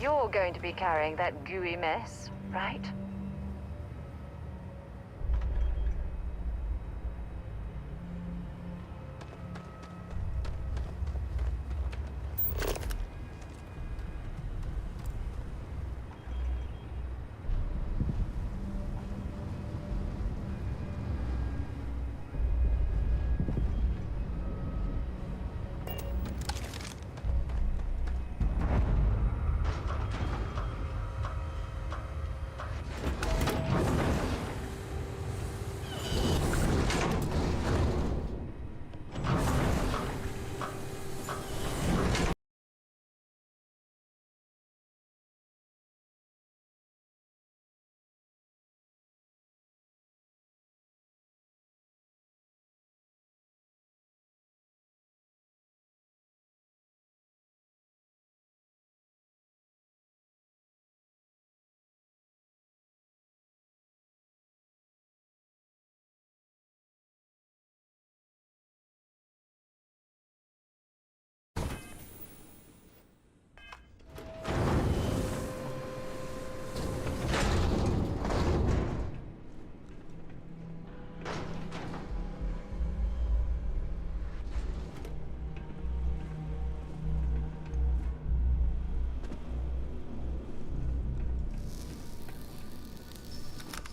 you're going to be carrying that gooey mess, right?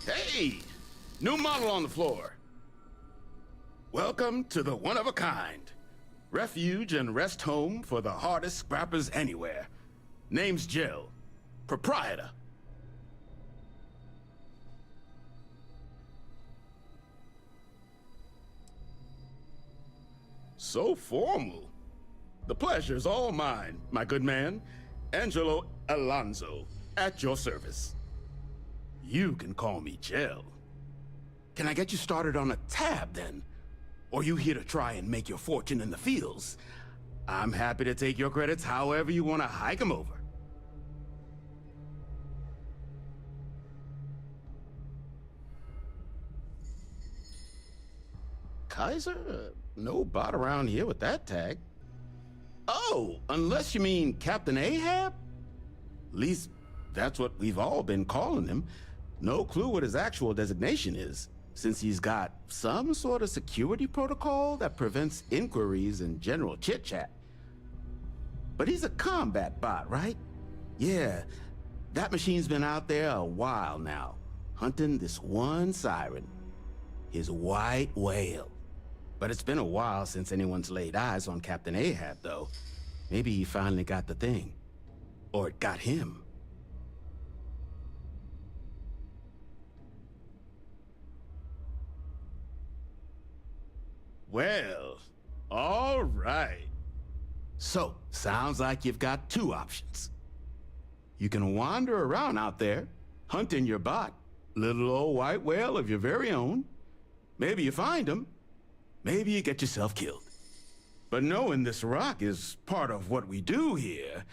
Hey! New model on the floor. Welcome to the one-of-a-kind. Refuge and rest home for the hardest scrappers anywhere. Name's Jill. Proprietor. So formal. The pleasure's all mine, my good man. Angelo Alonso, at your service. You can call me Jill. Can I get you started on a tab, then? Or you here to try and make your fortune in the fields? I'm happy to take your credits however you want to hike them over. Kaiser? No bot around here with that tag. Oh, unless you mean Captain Ahab? At least, that's what we've all been calling him. No clue what his actual designation is, since he's got some sort of security protocol that prevents inquiries and general chit-chat. But he's a combat bot, right? Yeah, that machine's been out there a while now, hunting this one siren, his white whale. But it's been a while since anyone's laid eyes on Captain Ahab, though. Maybe he finally got the thing. Or it got him. Well, all right. So, sounds like you've got two options. You can wander around out there, hunting your bot, little old white whale of your very own. Maybe you find him, maybe you get yourself killed. But knowing this rock is part of what we do here.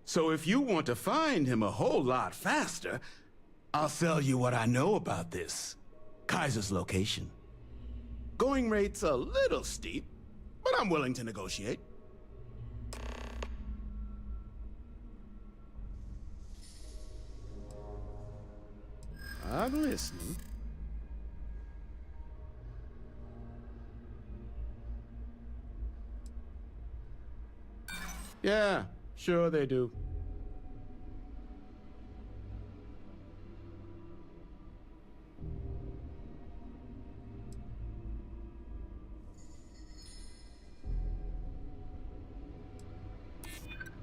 So if you want to find him a whole lot faster, I'll sell you what I know about this. Kaiser's location. Going rate's a little steep, but I'm willing to negotiate. I'm listening. Yeah, sure they do.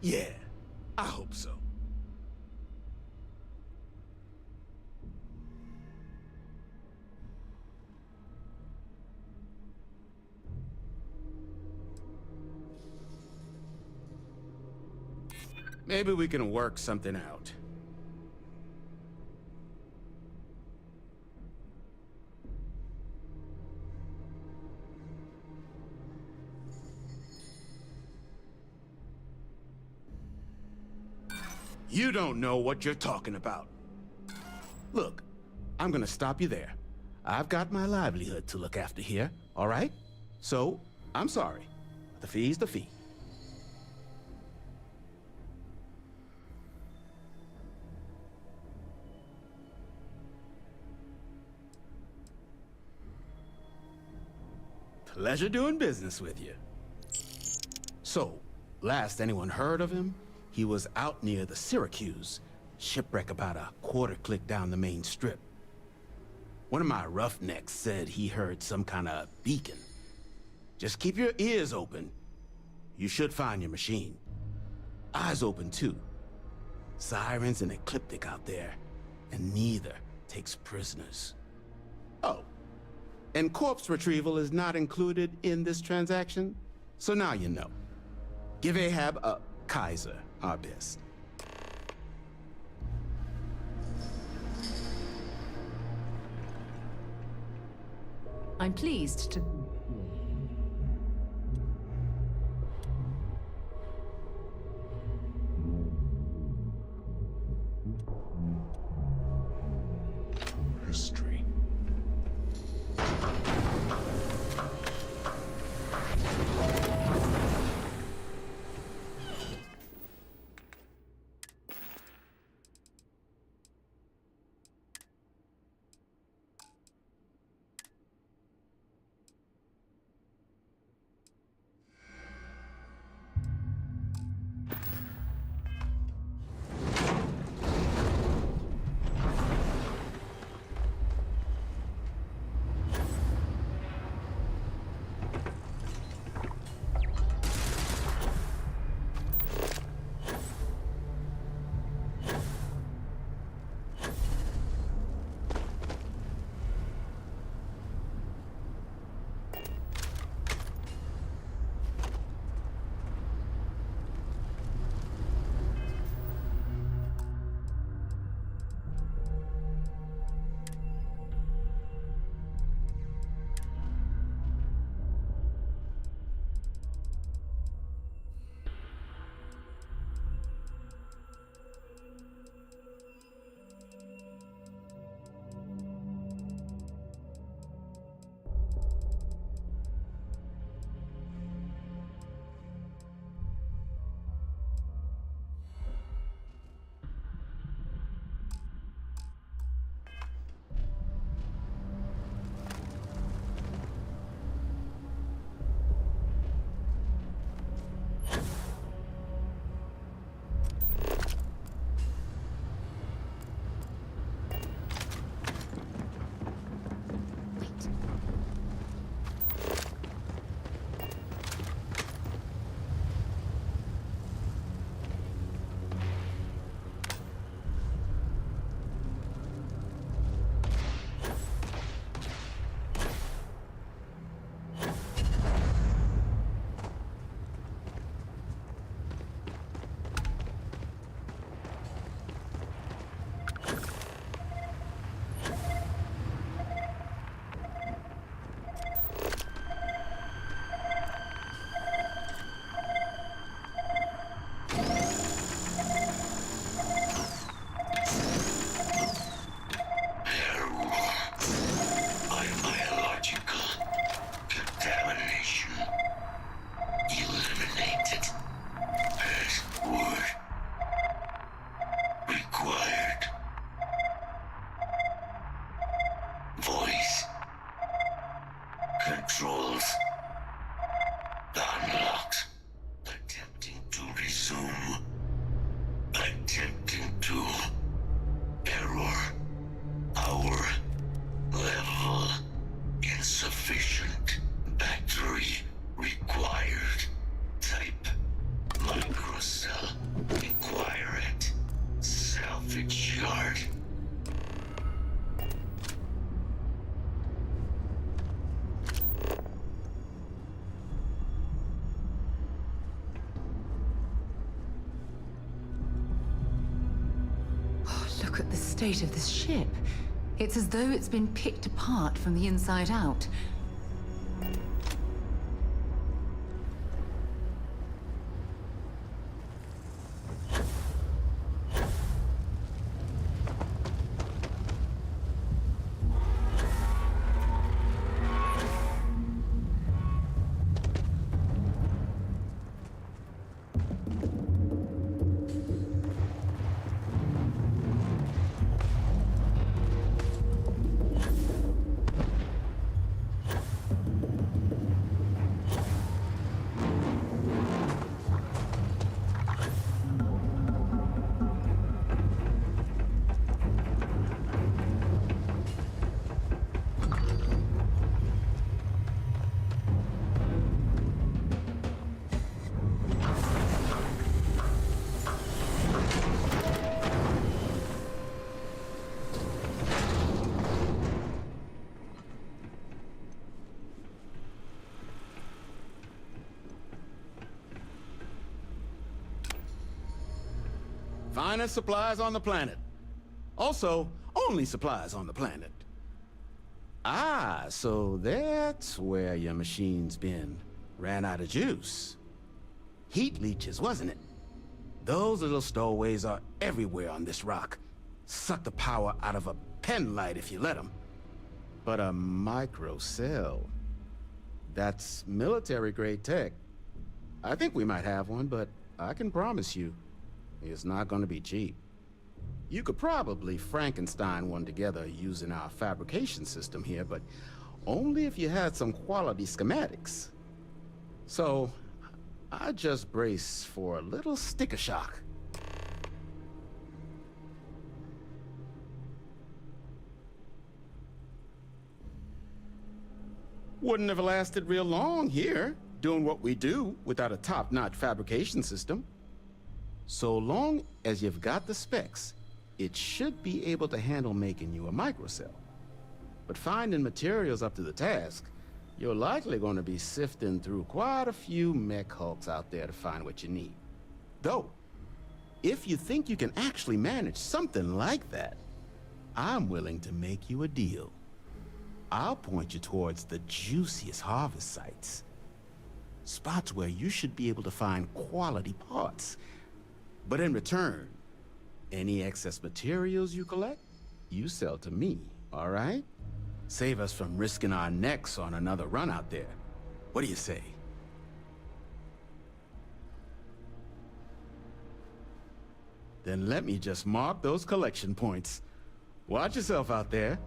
Yeah, I hope so. Maybe we can work something out. You don't know what you're talking about. Look, I'm gonna stop you there. I've got my livelihood to look after here, all right? So, I'm sorry. The fee's the fee. Pleasure doing business with you. So, last anyone heard of him, he was out near the Syracuse. Shipwreck about a quarter click down the main strip. One of my roughnecks said he heard some kind of beacon. Just keep your ears open. You should find your machine. Eyes open, too. Sirens and ecliptic out there, and neither takes prisoners. Oh, and corpse retrieval is not included in this transaction, so now you know. Give Ahab Kaiser our best. I'm pleased to... History. Controls unlocked. Attempting to resume. Attempting to. Error. Power level insufficient. Battery required. Type microcell. Inquire it. Salvage yard. Look at the state of this ship. It's as though it's been picked apart from the inside out. Finest supplies on the planet. Also, only supplies on the planet. Ah, so that's where your machine's been. Ran out of juice. Heat leeches, wasn't it? Those little stowaways are everywhere on this rock. Suck the power out of a pen light if you let them. But a microcell. That's military-grade tech. I think we might have one, but I can promise you, it's not gonna be cheap. You could probably Frankenstein one together using our fabrication system here, but only if you had some quality schematics. So, I just brace for a little sticker shock. Wouldn't have lasted real long here, doing what we do without a top-notch fabrication system. So long as you've got the specs, it should be able to handle making you a microcell. But finding materials up to the task, you're likely going to be sifting through quite a few mech hulks out there to find what you need. Though, if you think you can actually manage something like that, I'm willing to make you a deal. I'll point you towards the juiciest harvest sites. Spots where you should be able to find quality parts. But in return, any excess materials you collect, you sell to me, all right? Save us from risking our necks on another run out there. What do you say? Then let me just mark those collection points. Watch yourself out there.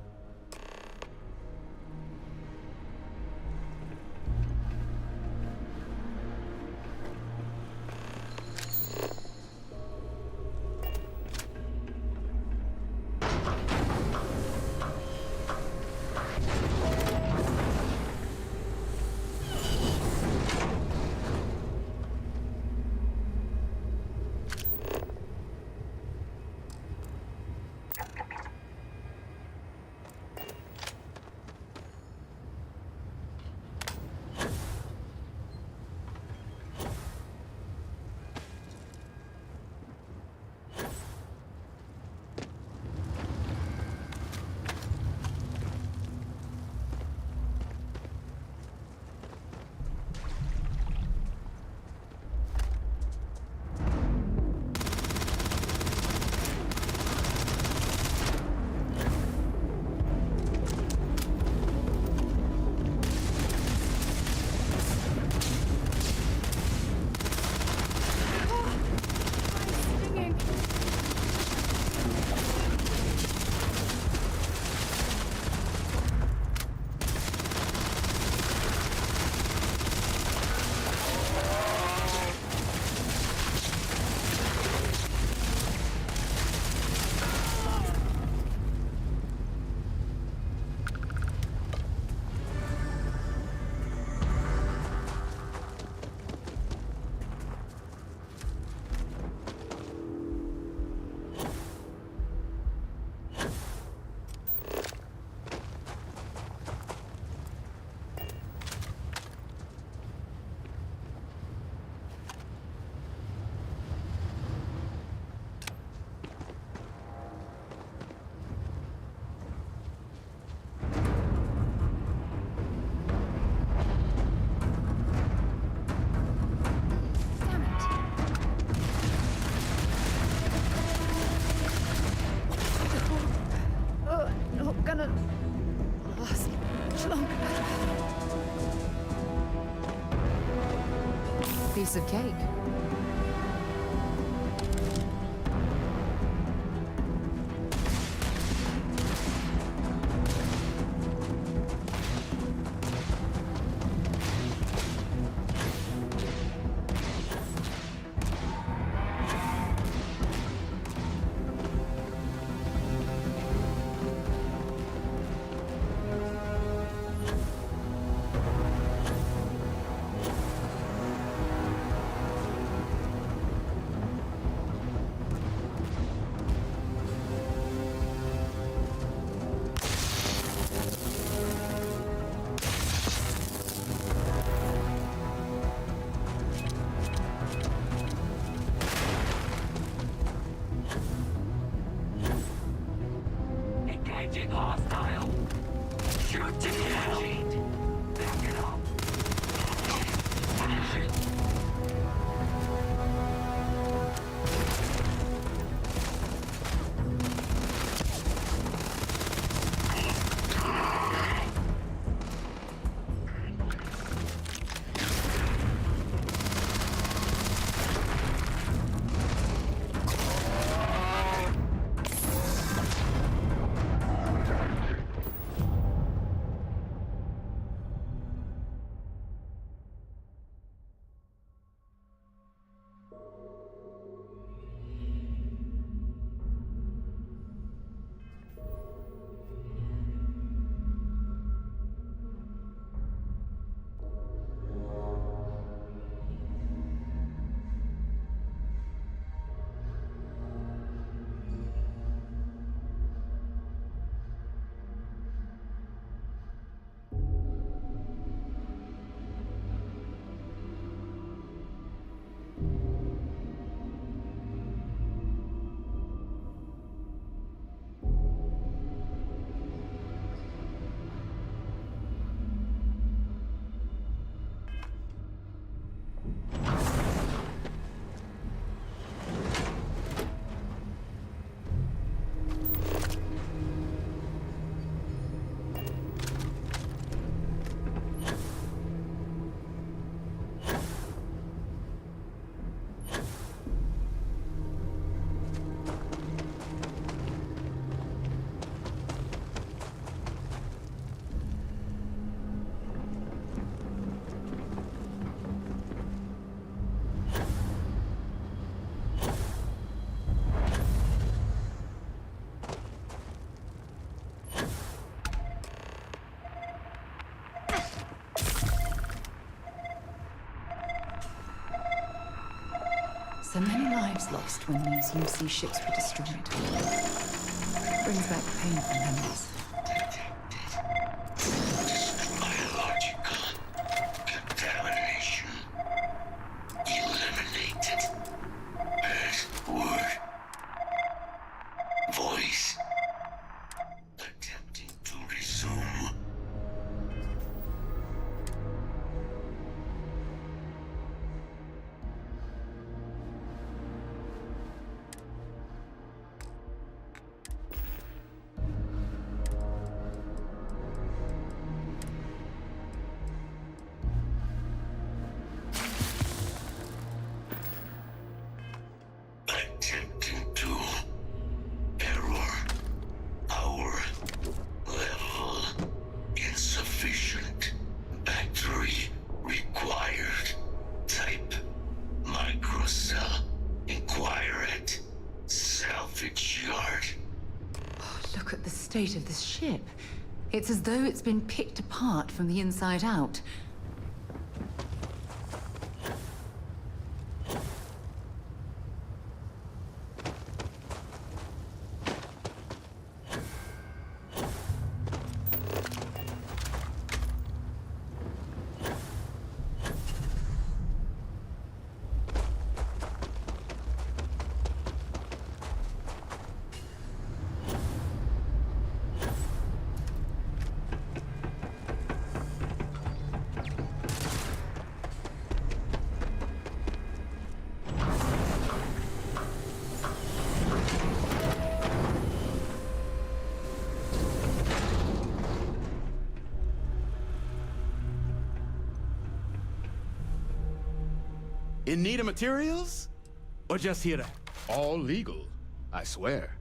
Piece of cake. Hostile. Shoot to kill. Back it up. So many lives lost when these UC ships were destroyed. Brings back painful memories. Biological contamination. Eliminated. Password. Voice. Attempting to resume. Attempting to. Error. Power. Level. Insufficient. Battery. Required. Type. Microcell. Inquire at. Salvage yard. Look at the state of this ship. It's as though it's been picked apart from the inside out. In need of materials? Or just here to... All legal, I swear.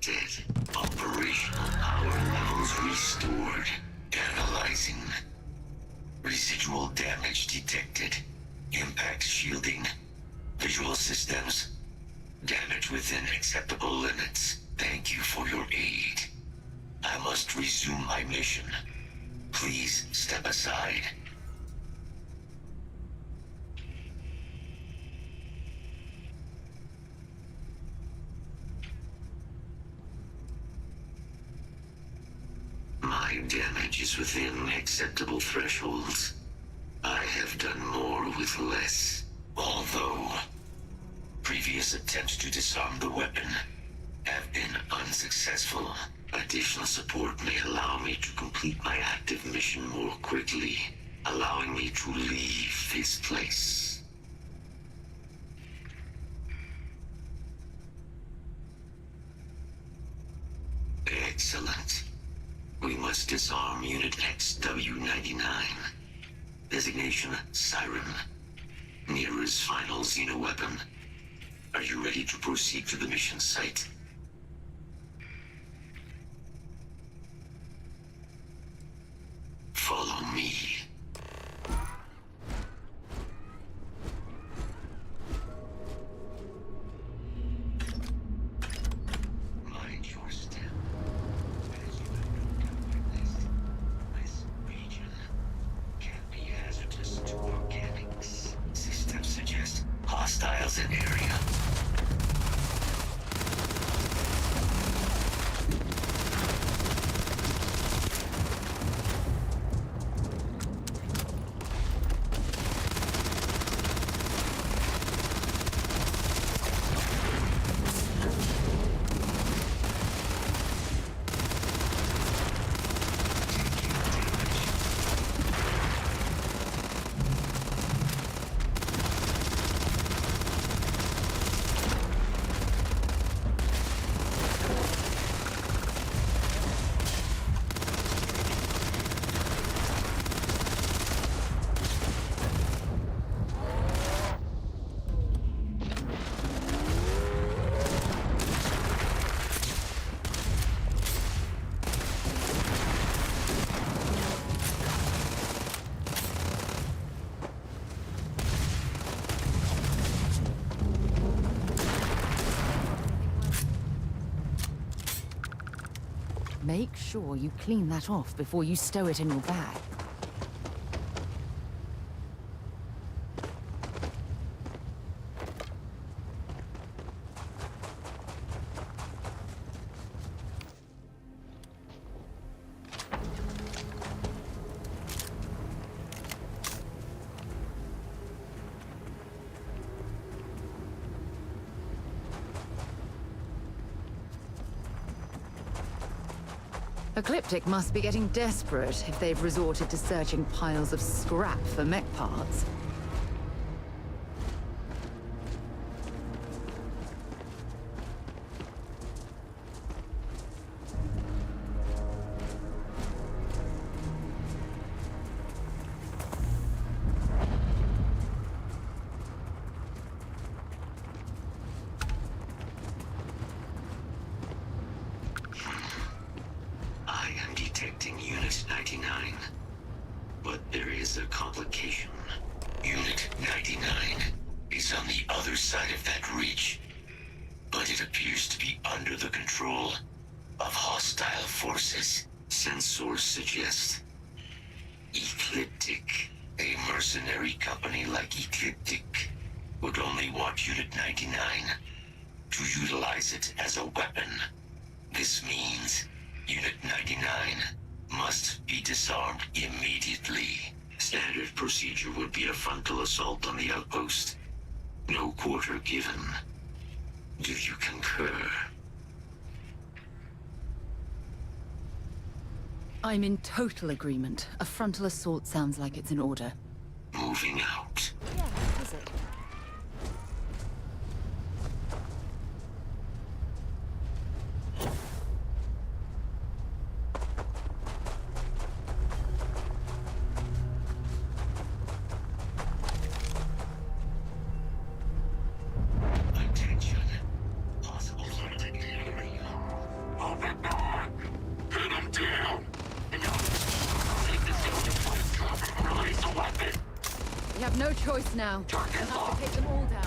detected. Operational power levels restored. Analyzing. Residual damage detected. Impact shielding. Visual systems. Damage within acceptable limits. Thank you for your aid. I must resume my mission. Please step aside. My damage is within acceptable thresholds. I have done more with less. Although previous attempts to disarm the weapon have been unsuccessful. Additional support may allow me to complete my active mission more quickly, allowing me to leave this place. Excellent. We must disarm Unit XW-99. Designation Siren. Nearest final xeno-weapon. Are you ready to proceed to the mission site? Follow me. Mind your step as you move down this region can be hazardous to organics. Systems suggest hostiles in area. Make sure you clean that off before you stow it in your bag. Ecliptic must be getting desperate if they've resorted to searching piles of scrap for mech parts. Detecting Unit 99. But there is a complication. Unit 99 is on the other side of that ridge. But it appears to be under the control of hostile forces. Sensors suggest Ecliptic. A mercenary company like Ecliptic would only want Unit 99 to utilize it as a weapon. This means Unit 99 must be disarmed immediately. Standard procedure would be a frontal assault on the outpost. No quarter given. Do you concur? I'm in total agreement. A frontal assault sounds like it's in order. Moving out. Yeah, is it? Attention. Possible threat in the area. have no choice now. I have to take them all down.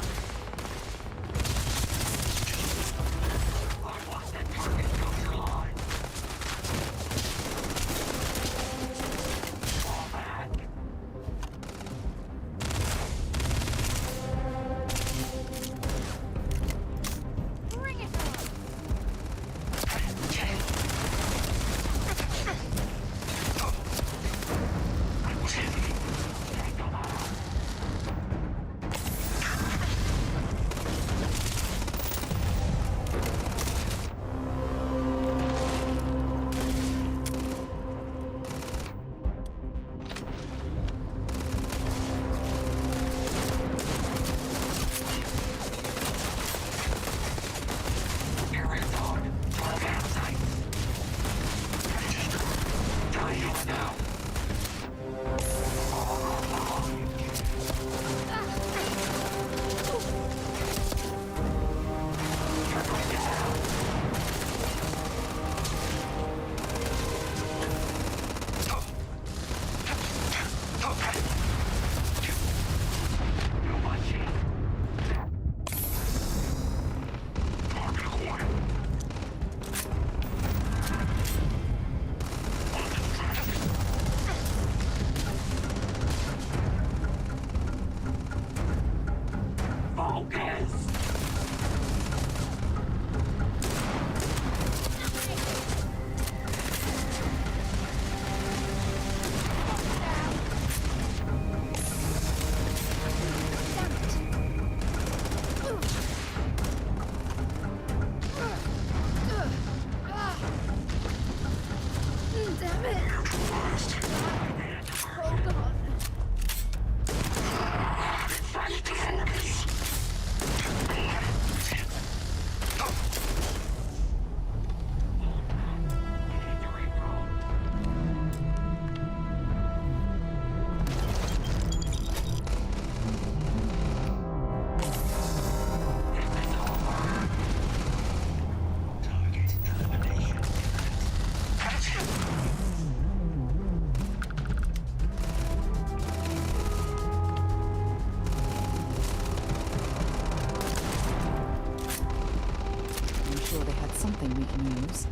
Something we can use.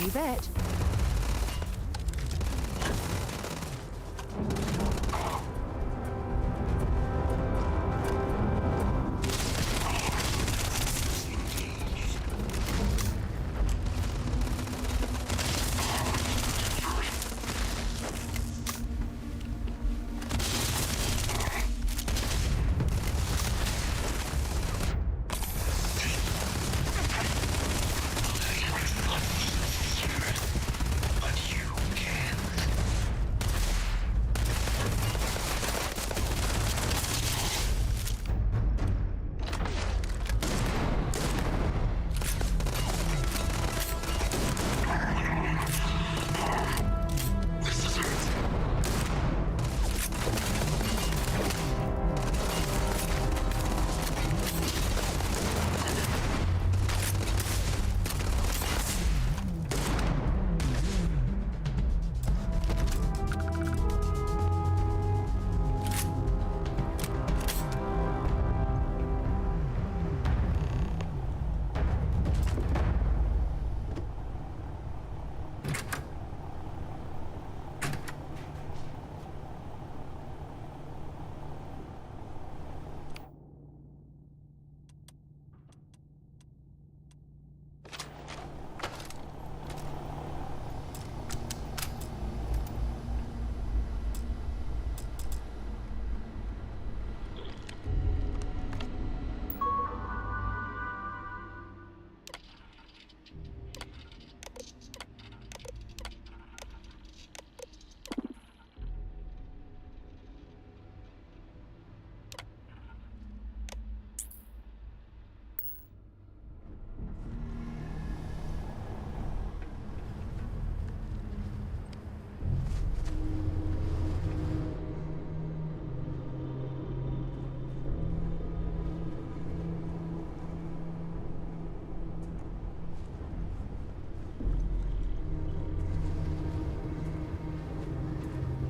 You bet.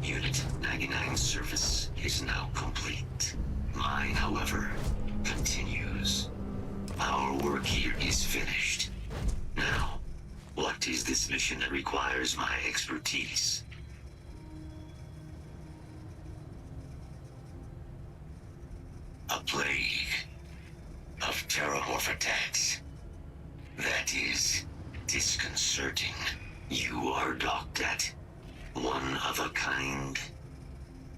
Unit 99 service is now complete. Mine, however, continues. Our work here is finished. Now, what is this mission that requires my expertise? A plague of terramorph attacks. That is disconcerting. You are docked at one of a kind.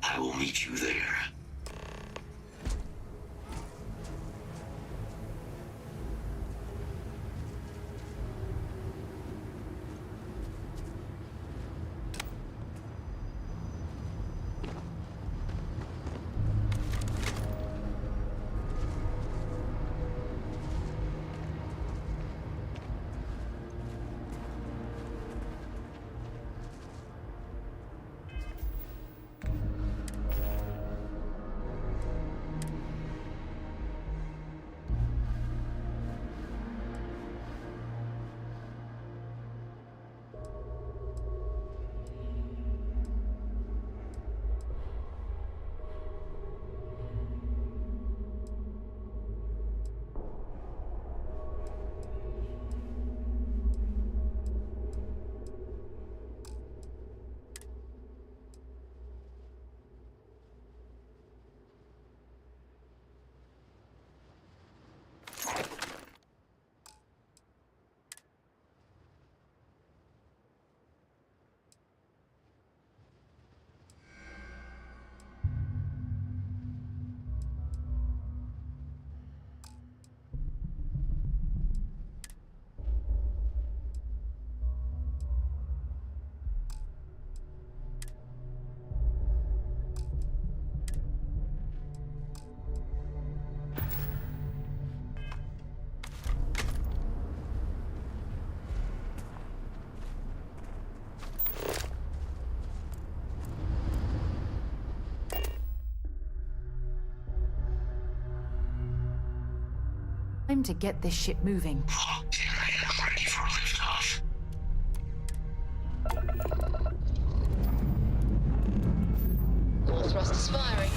I will meet you there. Time to get this ship moving. Locked in and ready for liftoff. All thrusters firing.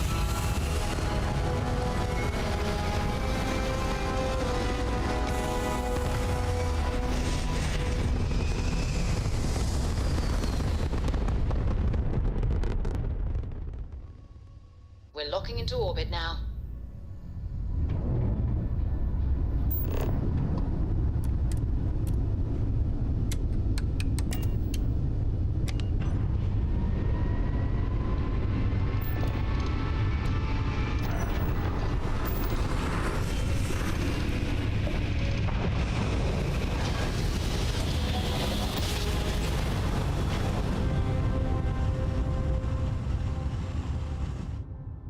We're locking into orbit now.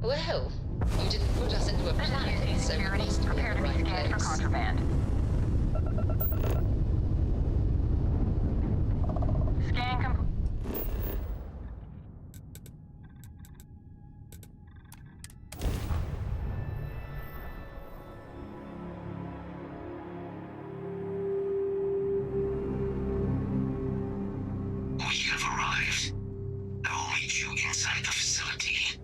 Well, you didn't put us into a planet, so we must be in the right place. Contraband. Scan complete. We have arrived. I will meet you inside the facility.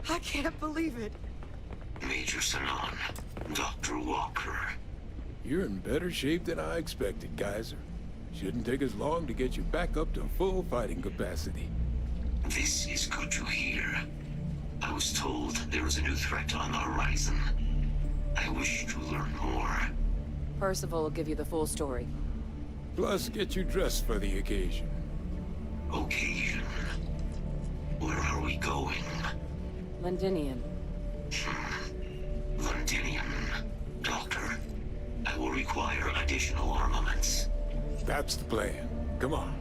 I can't believe it. Major Sanon, Dr. Walker. You're in better shape than I expected, Geyser. Shouldn't take us long to get you back up to full fighting capacity. This is good to hear. I was told there is a new threat on the horizon. I wish to learn more. Percival will give you the full story. Plus, get you dressed for the occasion. Occasion. Where are we going? Londinian. Londinium. Doctor, I will require additional armaments. That's the plan. Come on.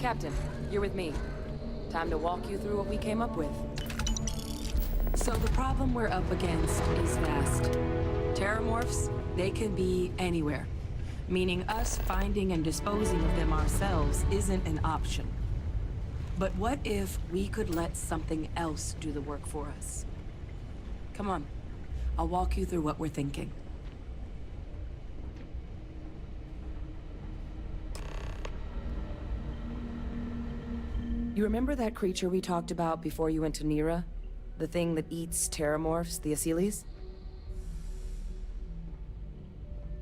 Captain, you're with me. Time to walk you through what we came up with. So the problem we're up against is vast. Terramorphs, they can be anywhere. meaning us finding and disposing of them ourselves isn't an option. But what if we could let something else do the work for us? Come on, I'll walk you through what we're thinking. You remember that creature we talked about before you went to Nira? The thing that eats terramorphs, the Asylees?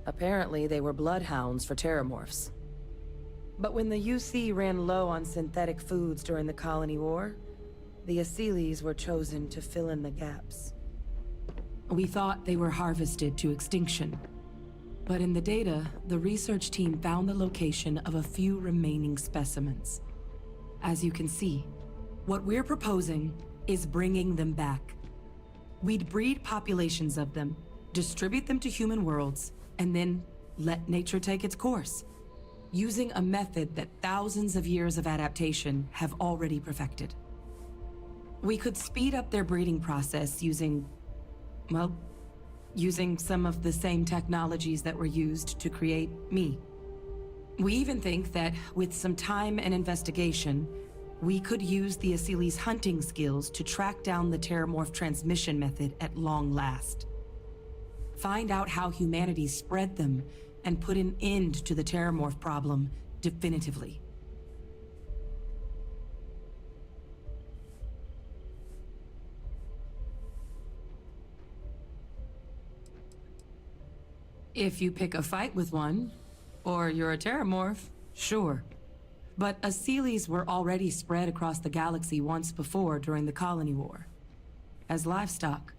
Apparently, they were bloodhounds for terramorphs. But when the UC ran low on synthetic foods during the Colony War, the Asylees were chosen to fill in the gaps. We thought they were harvested to extinction. But in the data, the research team found the location of a few remaining specimens. As you can see, what we're proposing is bringing them back. We'd breed populations of them, distribute them to human worlds, and then let nature take its course, using a method that thousands of years of adaptation have already perfected. We could speed up their breeding process using some of the same technologies that were used to create me. We even think that with some time and investigation, we could use the Asylees' hunting skills to track down the terramorph transmission method at long last. Find out how humanity spread them and put an end to the terramorph problem definitively. If you pick a fight with one, or you're a terramorph, sure. But Asylees were already spread across the galaxy once before during the Colony War. As livestock,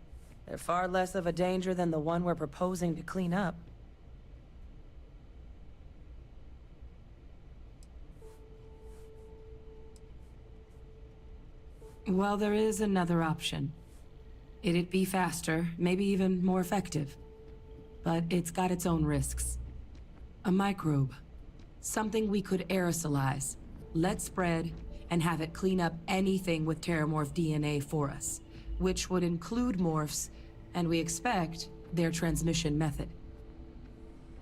they're far less of a danger than the one we're proposing to clean up. Well, there is another option. It'd be faster, maybe even more effective. But it's got its own risks. A microbe. Something we could aerosolize, let spread, and have it clean up anything with terramorph DNA for us, which would include morphs, and we expect their transmission method.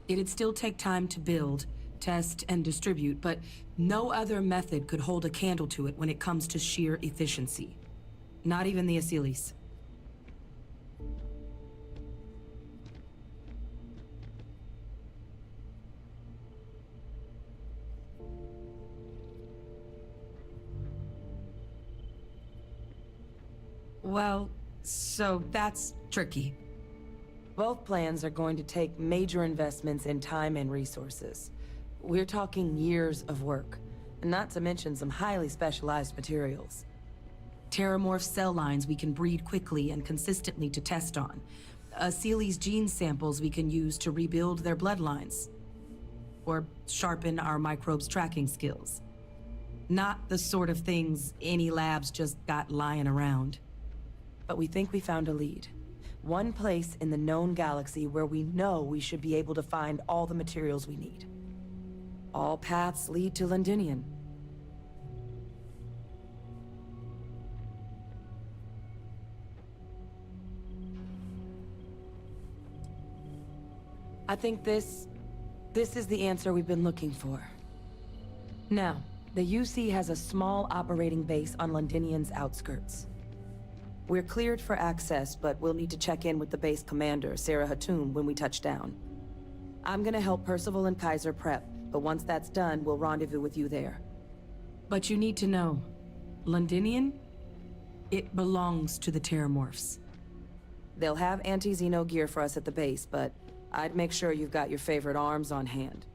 It'd still take time to build, test, and distribute, but no other method could hold a candle to it when it comes to sheer efficiency. Not even the Asylees. Well, so that's tricky. Both plans are going to take major investments in time and resources. We're talking years of work, not to mention some highly specialized materials. Terramorph cell lines we can breed quickly and consistently to test on. Asylees' gene samples we can use to rebuild their bloodlines. Or sharpen our microbes' tracking skills. Not the sort of things any labs just got lying around. But we think we found a lead. One place in the known galaxy where we know we should be able to find all the materials we need. All paths lead to Londinian. I think this is the answer we've been looking for. Now, the UC has a small operating base on Londinian's outskirts. We're cleared for access, but we'll need to check in with the base commander, Sarah Hatum, when we touch down. I'm gonna help Percival and Kaiser prep, but once that's done, we'll rendezvous with you there. But you need to know, Londinian, it belongs to the Terramorphs. They'll have anti-Xeno gear for us at the base, but I'd make sure you've got your favorite arms on hand.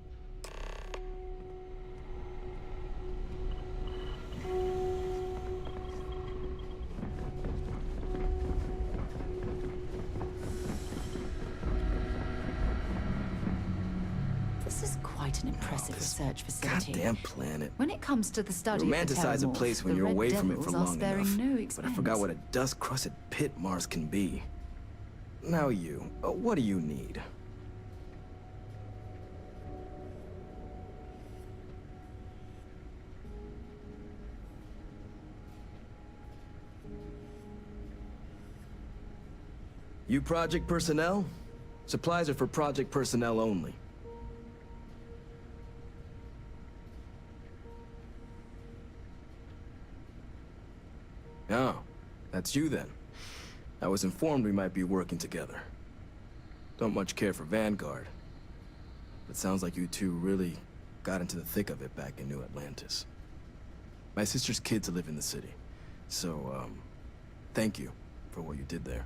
This is quite an impressive research facility. Goddamn planet. When it comes to the study Romanticize of the a place when the you're Red away from it Devils for are long sparing enough. no But I expense. forgot what a dust-crusted pit Mars can be. Now you, what do you need? You project personnel? Supplies are for project personnel only. it's you then. I was informed we might be working together. Don't much care for Vanguard. But sounds like you two really got into the thick of it back in New Atlantis. My sister's kids live in the city. So, thank you for what you did there.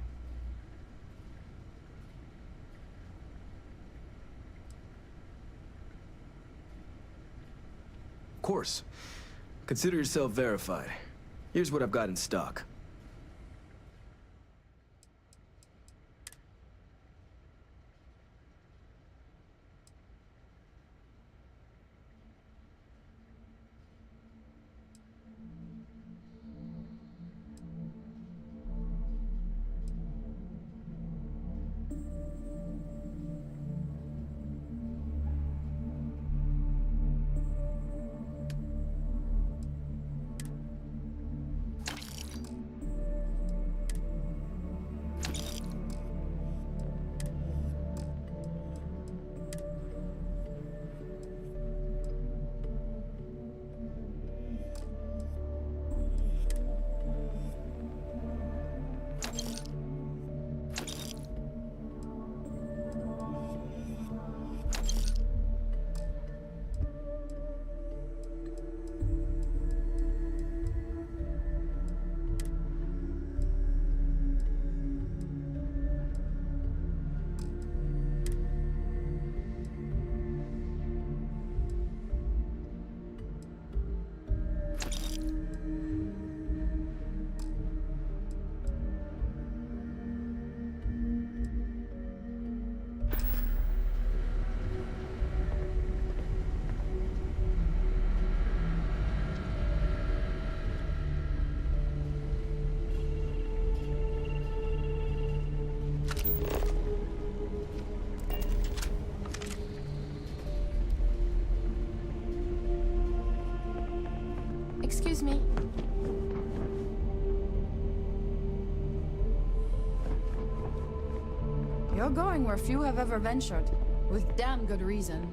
Of course. Consider yourself verified. Here's what I've got in stock. Excuse me. You're going where few have ever ventured, with damn good reason.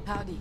Howdy.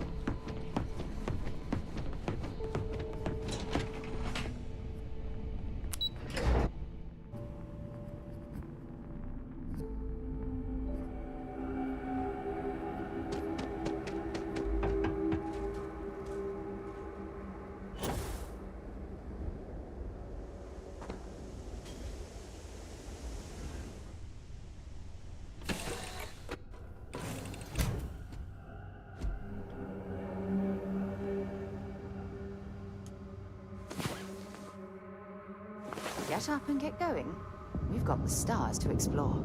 Get up and get going. We've got the stars to explore.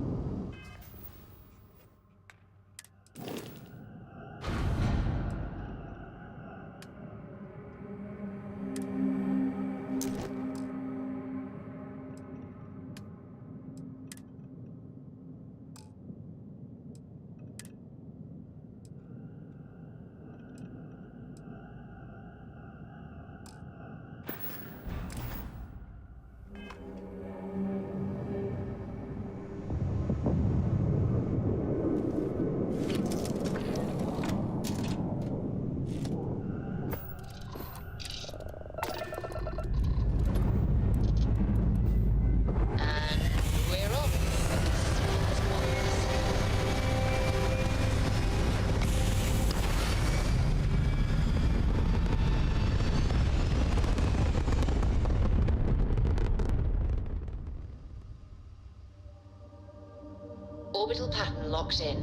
Orbital pattern locked in.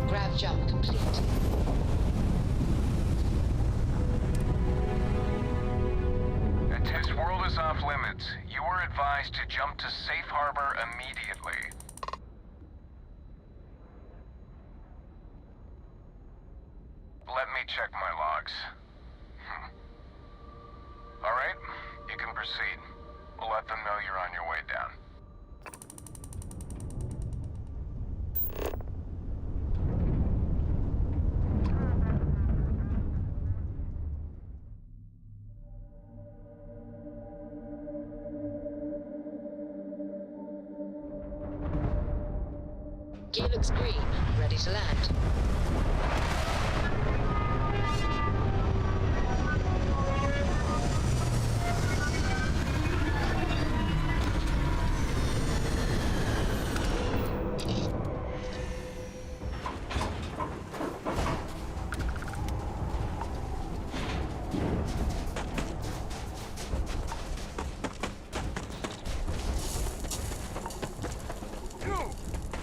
Grav jump complete. limits. You were advised to jump to safe harbor immediately. Let me check my logs. Alright, you can proceed. We'll let them know you're on your way down. Gear looks green, ready to land.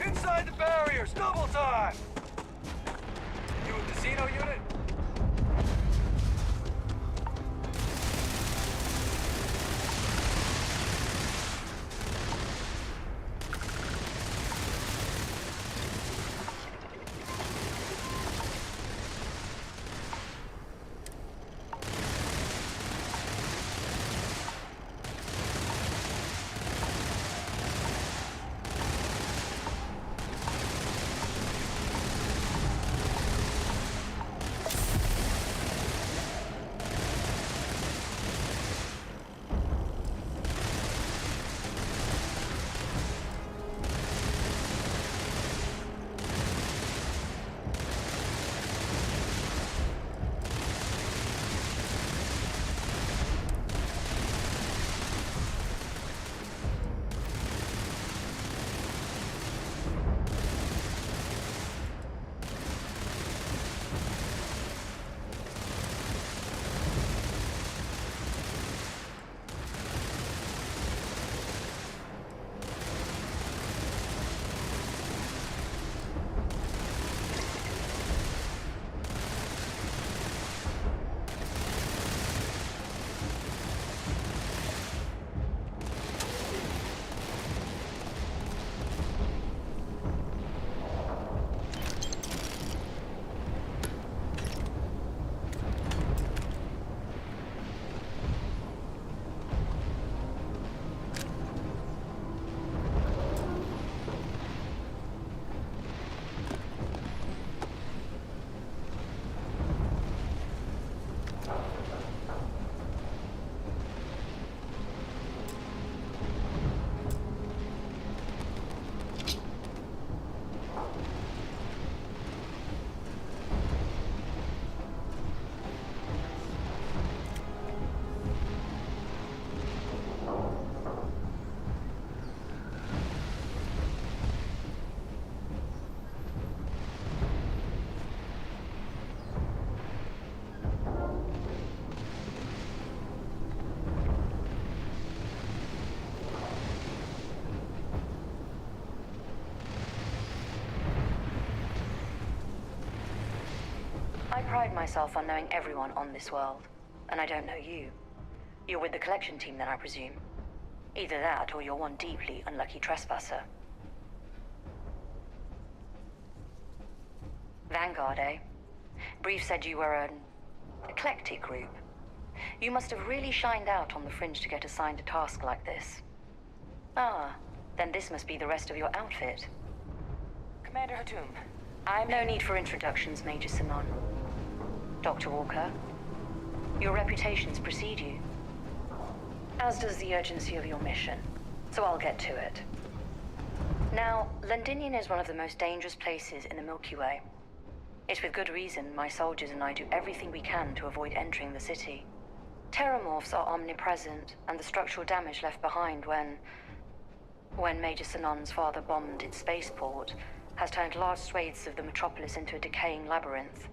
Inside the barriers, double time! You a casino unit? I pride myself on knowing everyone on this world, and I don't know you. You're with the collection team then, I presume. Either that, or you're one deeply unlucky trespasser. Vanguard, eh? Brief said you were an eclectic group. You must have really shined out on the fringe to get assigned a task like this. Ah, then this must be the rest of your outfit. Commander Hatum, No need for introductions, Major Sinon. Dr. Walker, your reputations precede you. As does the urgency of your mission, so I'll get to it. Now, Londinium is one of the most dangerous places in the Milky Way. It's with good reason my soldiers and I do everything we can to avoid entering the city. Terramorphs are omnipresent, and the structural damage left behind when Major Sinon's father bombed its spaceport has turned large swathes of the metropolis into a decaying labyrinth.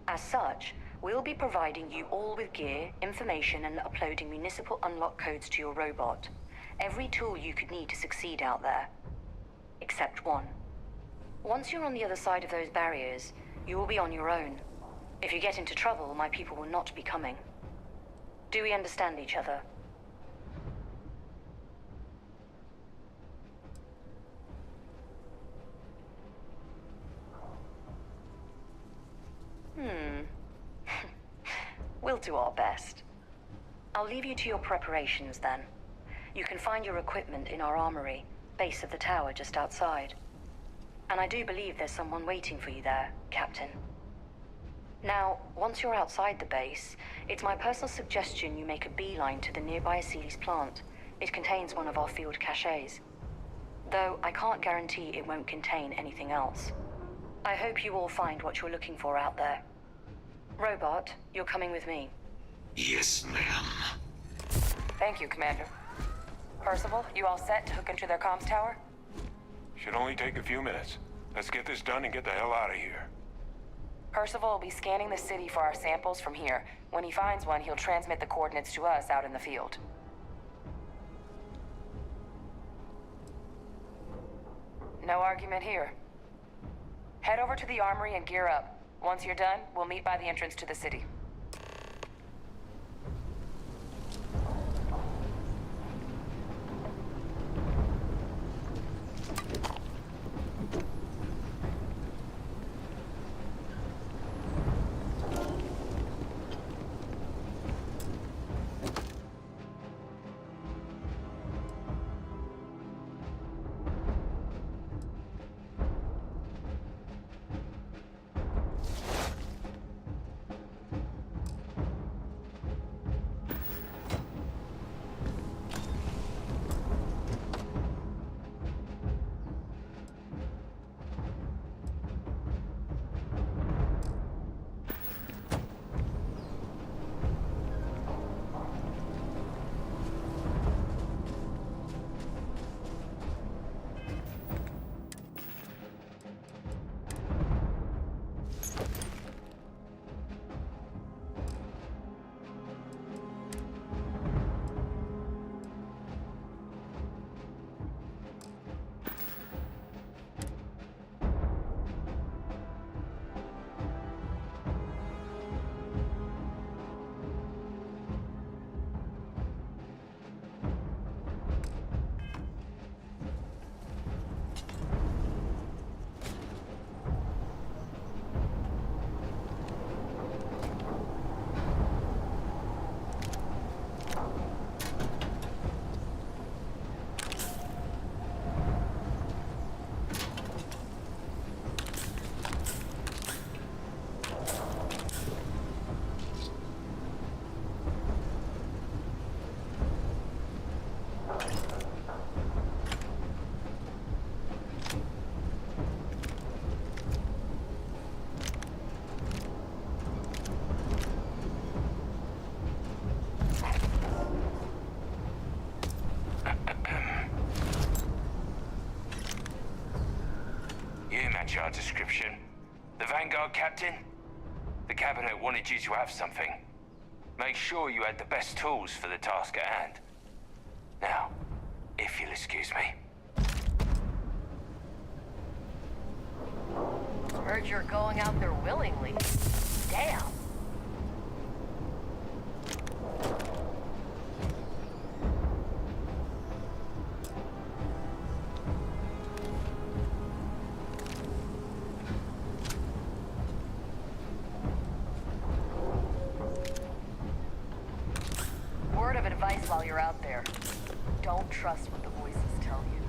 As such, we'll be providing you all with gear, information, and uploading municipal unlock codes to your robot. Every tool you could need to succeed out there. Except one. Once you're on the other side of those barriers, you will be on your own. If you get into trouble, my people will not be coming. Do we understand each other? do our best. I'll leave you to your preparations then. You can find your equipment in our armory, base of the tower just outside. And I do believe there's someone waiting for you there, Captain. Now, once you're outside the base, it's my personal suggestion you make a beeline to the nearby Aceles plant. It contains one of our field caches. Though I can't guarantee it won't contain anything else. I hope you all find what you're looking for out there. Robot, you're coming with me. Yes, ma'am. Thank you, Commander. Percival, you all set to hook into their comms tower? Should only take a few minutes. Let's get this done and get the hell out of here. Percival will be scanning the city for our samples from here. When he finds one, he'll transmit the coordinates to us out in the field. No argument here. Head over to the armory and gear up. Once you're done, we'll meet by the entrance to the city. Our description. The Vanguard captain? The cabinet wanted you to have something. Make sure you had the best tools for the task at hand. Now, if you'll excuse me. Heard you're going out there willingly. Damn. Word of advice while you're out there. Don't trust what the voices tell you.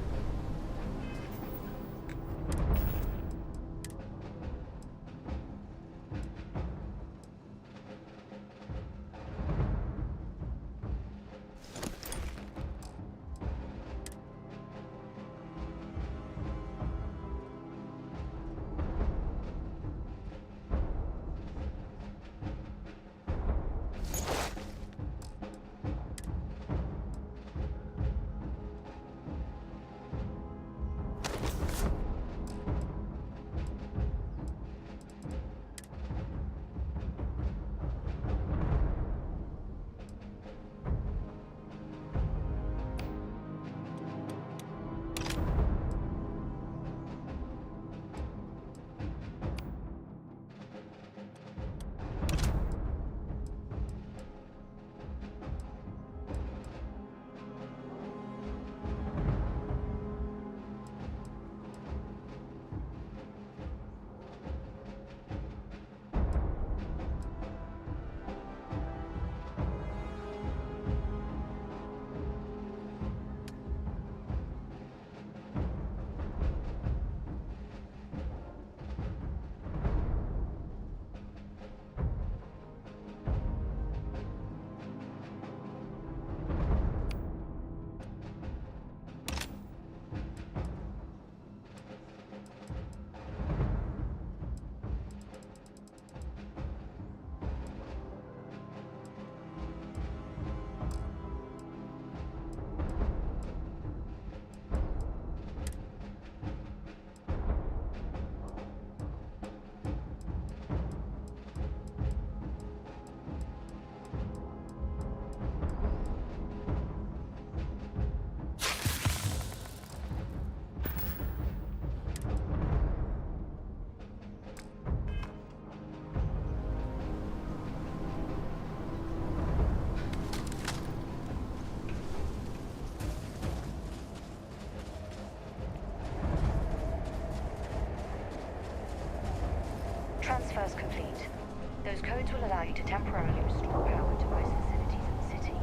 Those codes will allow you to temporarily restore power to most facilities in the city.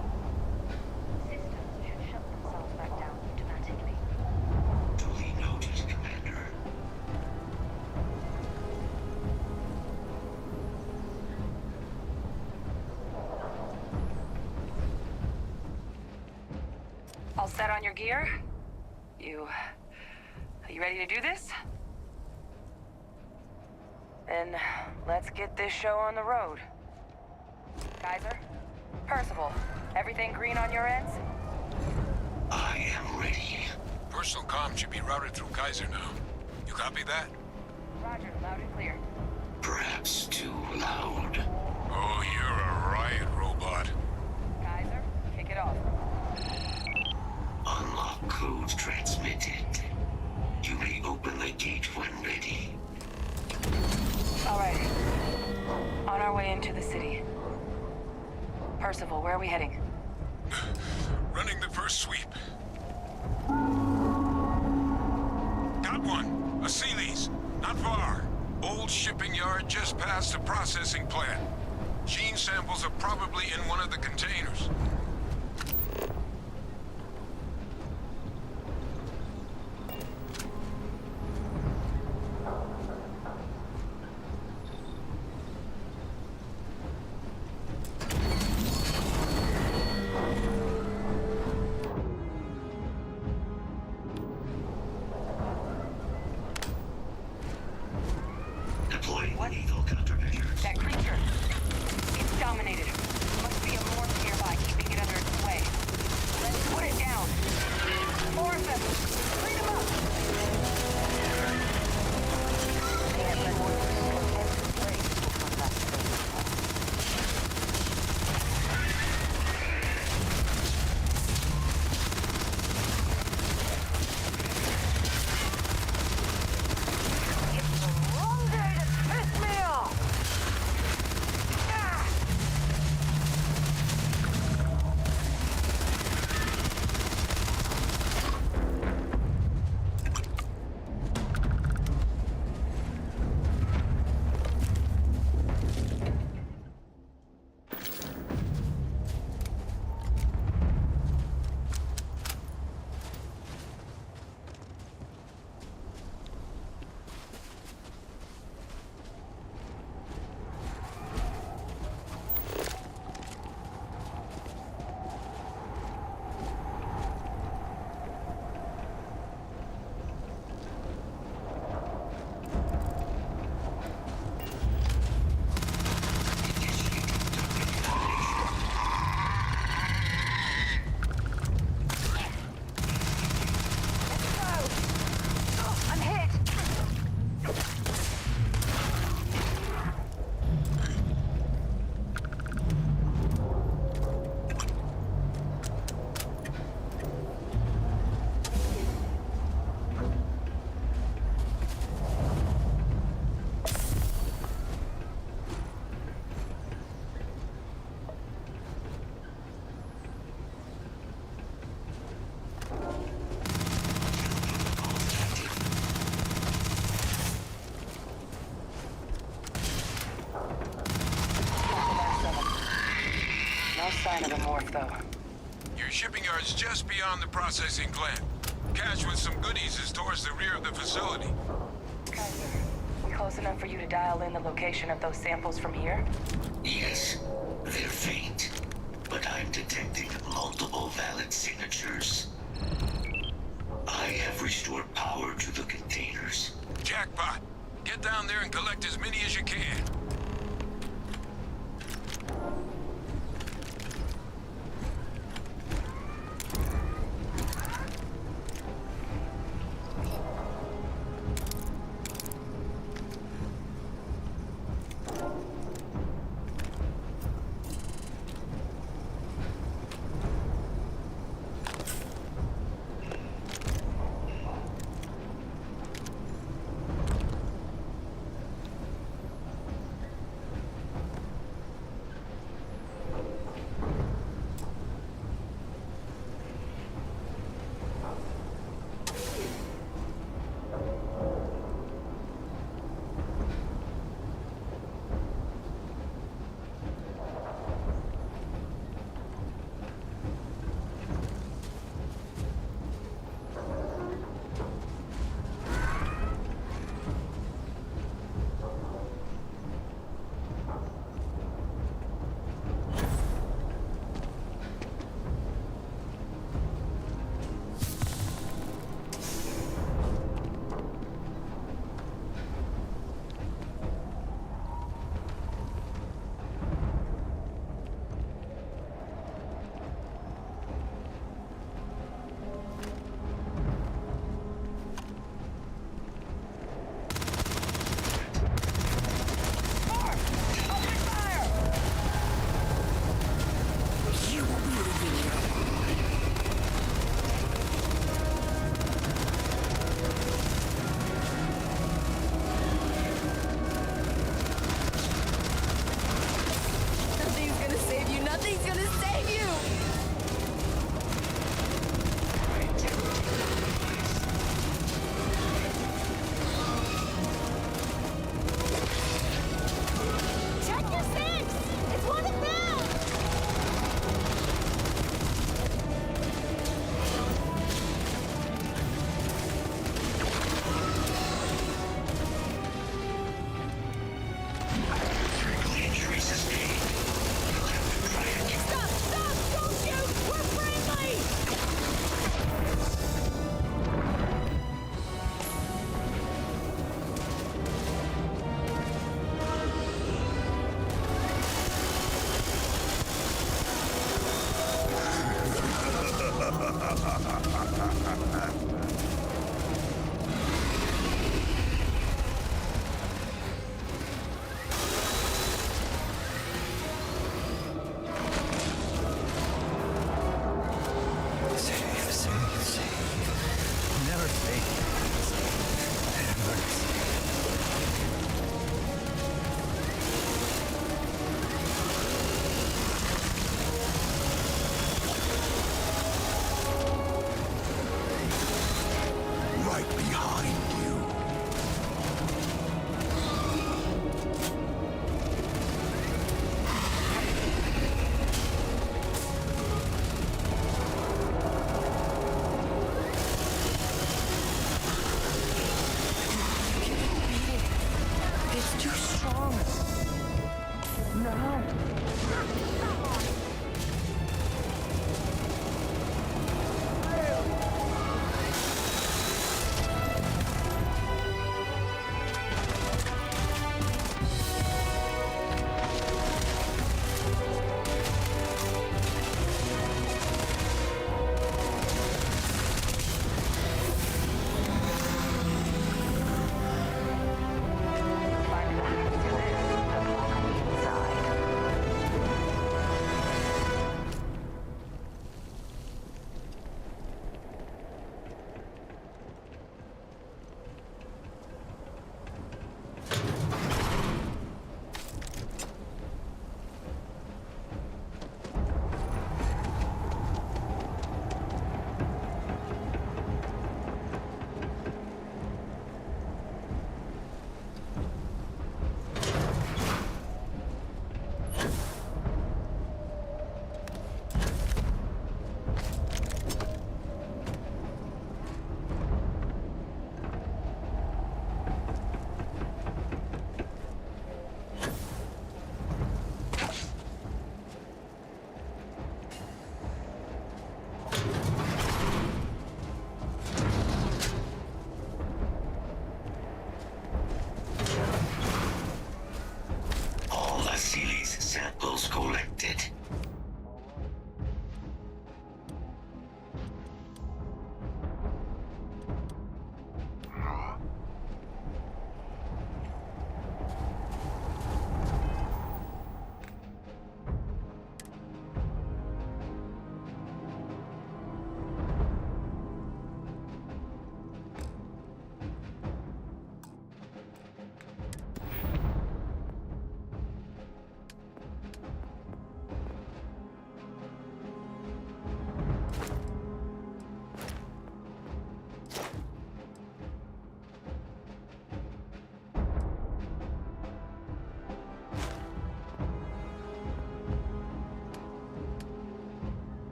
Systems should shut themselves back down automatically. Duly noted, Commander. All set on your gear? Are you ready to do this? Then let's get this show on the road. Kaiser? Percival, everything green on your ends? I am ready. Personal comm should be routed through Kaiser now. You copy that? Roger, loud and clear. Perhaps too loud. Oh, you're a riot robot. Kaiser, kick it off. Unlock code transmitted. You may open the gate when ready. All right. On our way into the city. Percival, where are we heading? Running the first sweep. Got one. A Sealy's. Not far. Old shipping yard just past the processing plant. Gene samples are probably in one of the containers. Deploying lethal countermeasures. That creature. It's dominated. Must be a morph nearby, keeping it under its sway. Let's put it down. More of them. Clean them up. Can't let more sign of a morph, though. Your shipping yard's just beyond the processing plant. Cache with some goodies is towards the rear of the facility. Kaiser, close enough for you to dial in the location of those samples from here? Yes, they're faint, but I'm detecting multiple valid signatures. I have restored power to the containers. Jackpot. Get down there and collect as many as you can.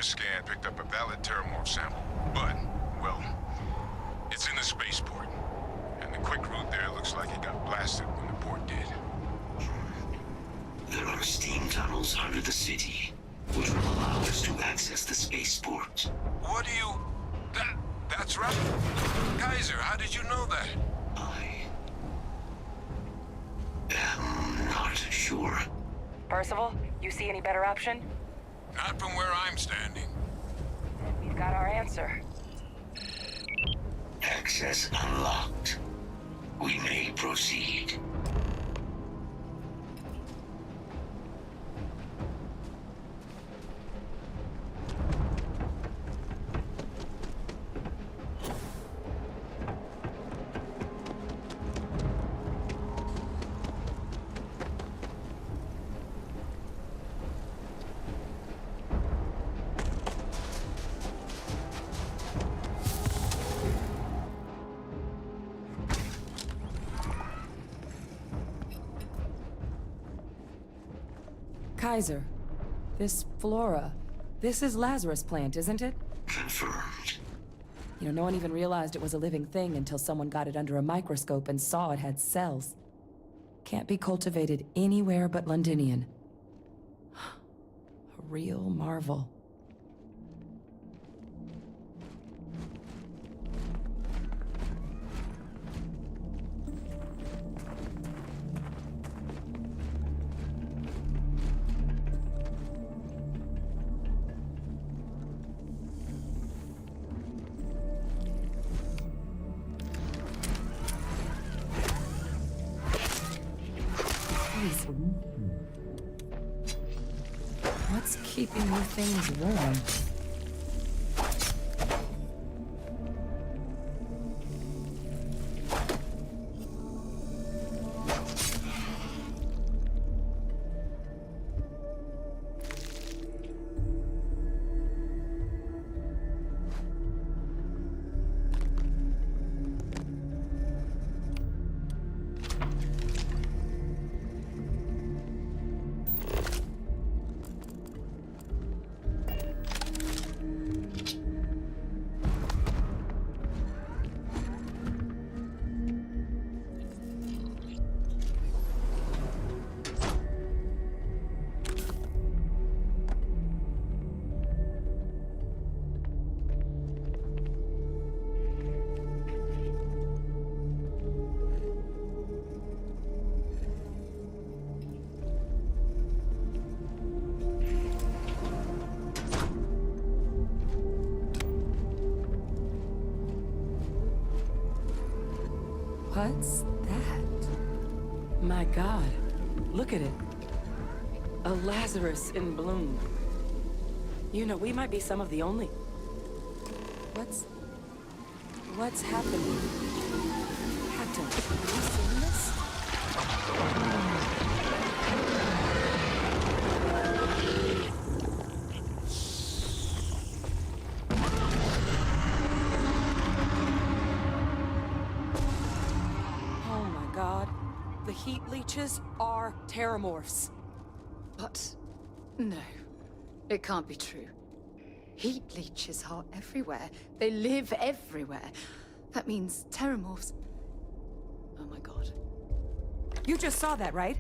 scan picked up a valid Terramorph sample, but, well, it's in the spaceport. And the quick route there looks like it got blasted when the port did. There are steam tunnels under the city, which will allow us to access the spaceport. What do you... That's right. Kaiser, how did you know that? I am not sure. Percival, you see any better option? Not from where I'm standing. We've got our answer. Access unlocked. We may proceed. Kaiser, this flora, this is Lazarus plant, isn't it? Confirmed. You know, no one even realized it was a living thing until someone got it under a microscope and saw it had cells. Can't be cultivated anywhere but Londinian. A real marvel. What's keeping you things warm? What's that? My God, look at it. A Lazarus in bloom. You know, we might be some of the only... What's happening? Captain, have you seen this? The heat leeches are Terramorphs. What? No. It can't be true. Heat leeches are everywhere. They live everywhere. That means Terramorphs... Oh my God. You just saw that, right?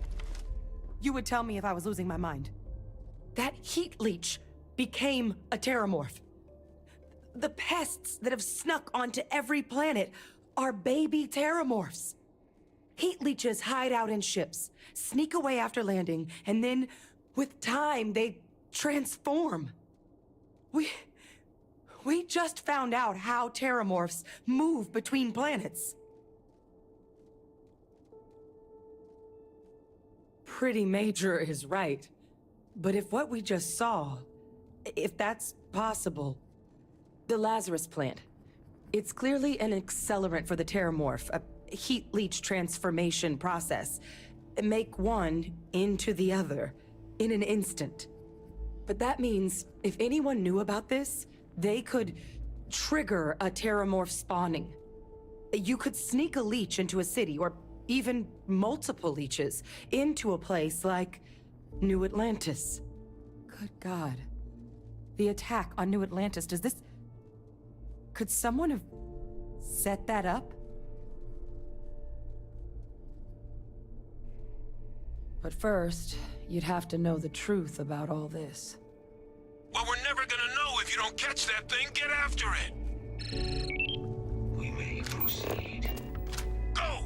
You would tell me if I was losing my mind. That heat leech became a Terramorph. The pests that have snuck onto every planet are baby Terramorphs. Heat leeches hide out in ships, sneak away after landing, and then, with time, they transform. We just found out how Terramorphs move between planets. Pretty Major is right. But if what we just saw, if that's possible, the Lazarus plant, it's clearly an accelerant for the Terramorph, a heat leech transformation process. Make one into the other in an instant. But that means if anyone knew about this, they could trigger a Terramorph spawning. You could sneak a leech into a city, or even multiple leeches, into a place like New Atlantis. Good God. The attack on New Atlantis, does this... Could someone have set that up? But first, you'd have to know the truth about all this. Well, we're never gonna know if you don't catch that thing. Get after it! We may proceed. Go!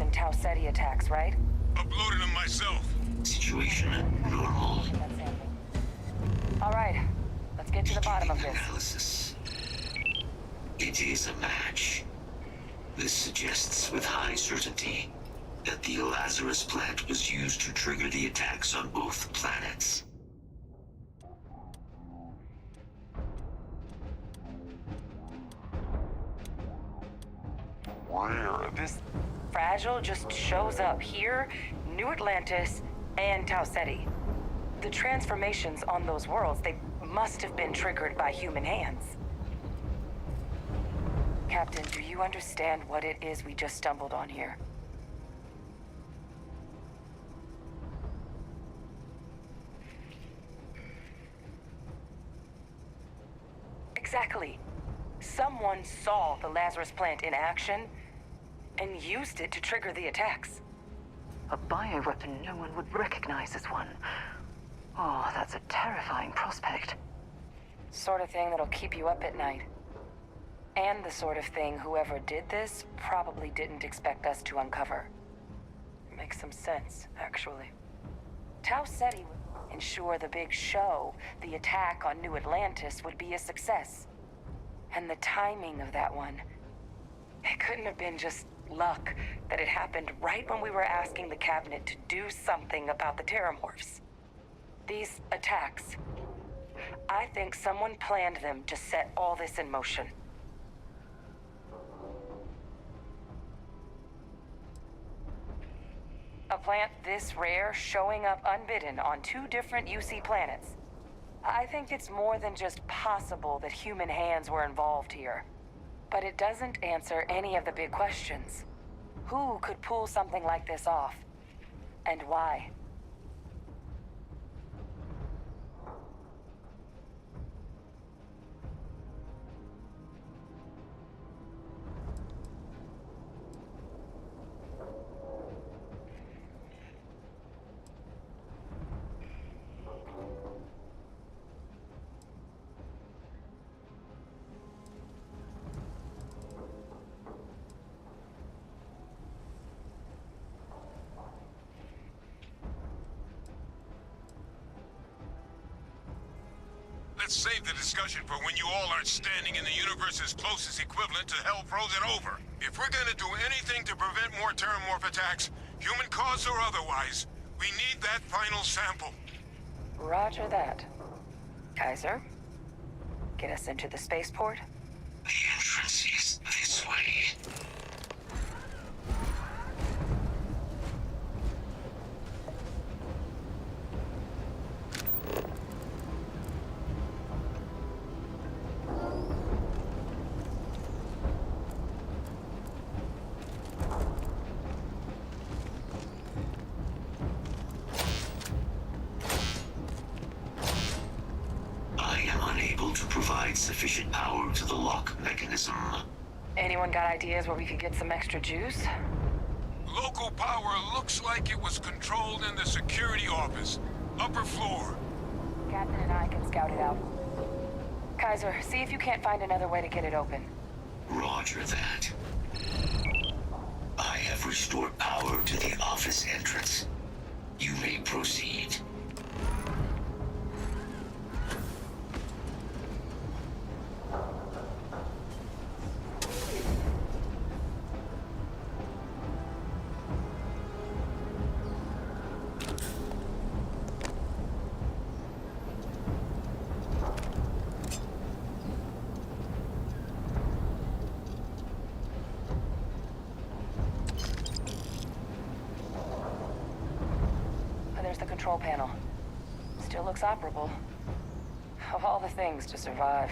And Tau Ceti attacks, right? Uploaded them myself. Situation normal. All right, let's get to the bottom of this. Analysis. It is a match. This suggests with high certainty that the Lazarus plant was used to trigger the attacks on both planets. Where? This... Fragile just shows up here, New Atlantis, and Tau Ceti. The transformations on those worlds, they must have been triggered by human hands. Captain, do you understand what it is we just stumbled on here? Exactly. Someone saw the Lazarus plant in action and used it to trigger the attacks. A bioweapon no one would recognize as one. Oh, that's a terrifying prospect. Sort of thing that'll keep you up at night. And the sort of thing whoever did this probably didn't expect us to uncover. Makes some sense, actually. Tau Ceti would ensure the big show, the attack on New Atlantis, would be a success. And the timing of that one, it couldn't have been just luck that it happened right when we were asking the cabinet to do something about the terramorphs. These attacks, I think someone planned them to set all this in motion. A plant this rare showing up unbidden on 2 different UC planets. I think it's more than just possible that human hands were involved here. But it doesn't answer any of the big questions. Who could pull something like this off? And why? Let's save the discussion for when you all aren't standing in the universe's closest equivalent to hell frozen over. If we're gonna do anything to prevent more terramorph attacks, human cause or otherwise, we need that final sample. Roger that. Kaiser, get us into the spaceport? The entrance is this way. Sufficient power to the lock mechanism. Anyone got ideas where we could get some extra juice? Local power looks like it was controlled in the security office. Upper floor. Captain and I can scout it out. Kaiser, see if you can't find another way to get it open. Roger that. I have restored power to the office entrance. You may proceed. There's the control panel. Still looks operable. Of all the things to survive.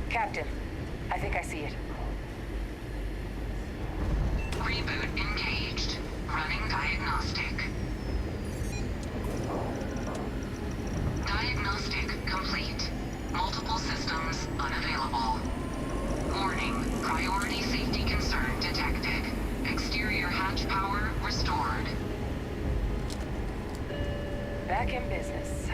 Captain, I think I see it. Reboot engaged. Running diagnostic. Diagnostic complete. Multiple systems unavailable. Warning, priority safety concern detected. Exterior hatch power restored. Back in business.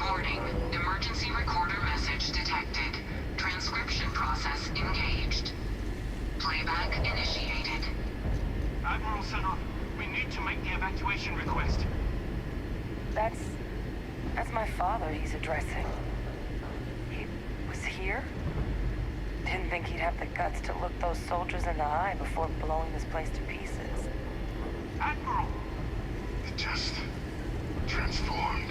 Warning, emergency recorder message detected. Transcription process engaged. Playback initiated. Admiral Center, we need to make the evacuation request. That's my father he's addressing. He was here? Didn't think he'd have the guts to look those soldiers in the eye before blowing this place to pieces. Admiral! It just transformed.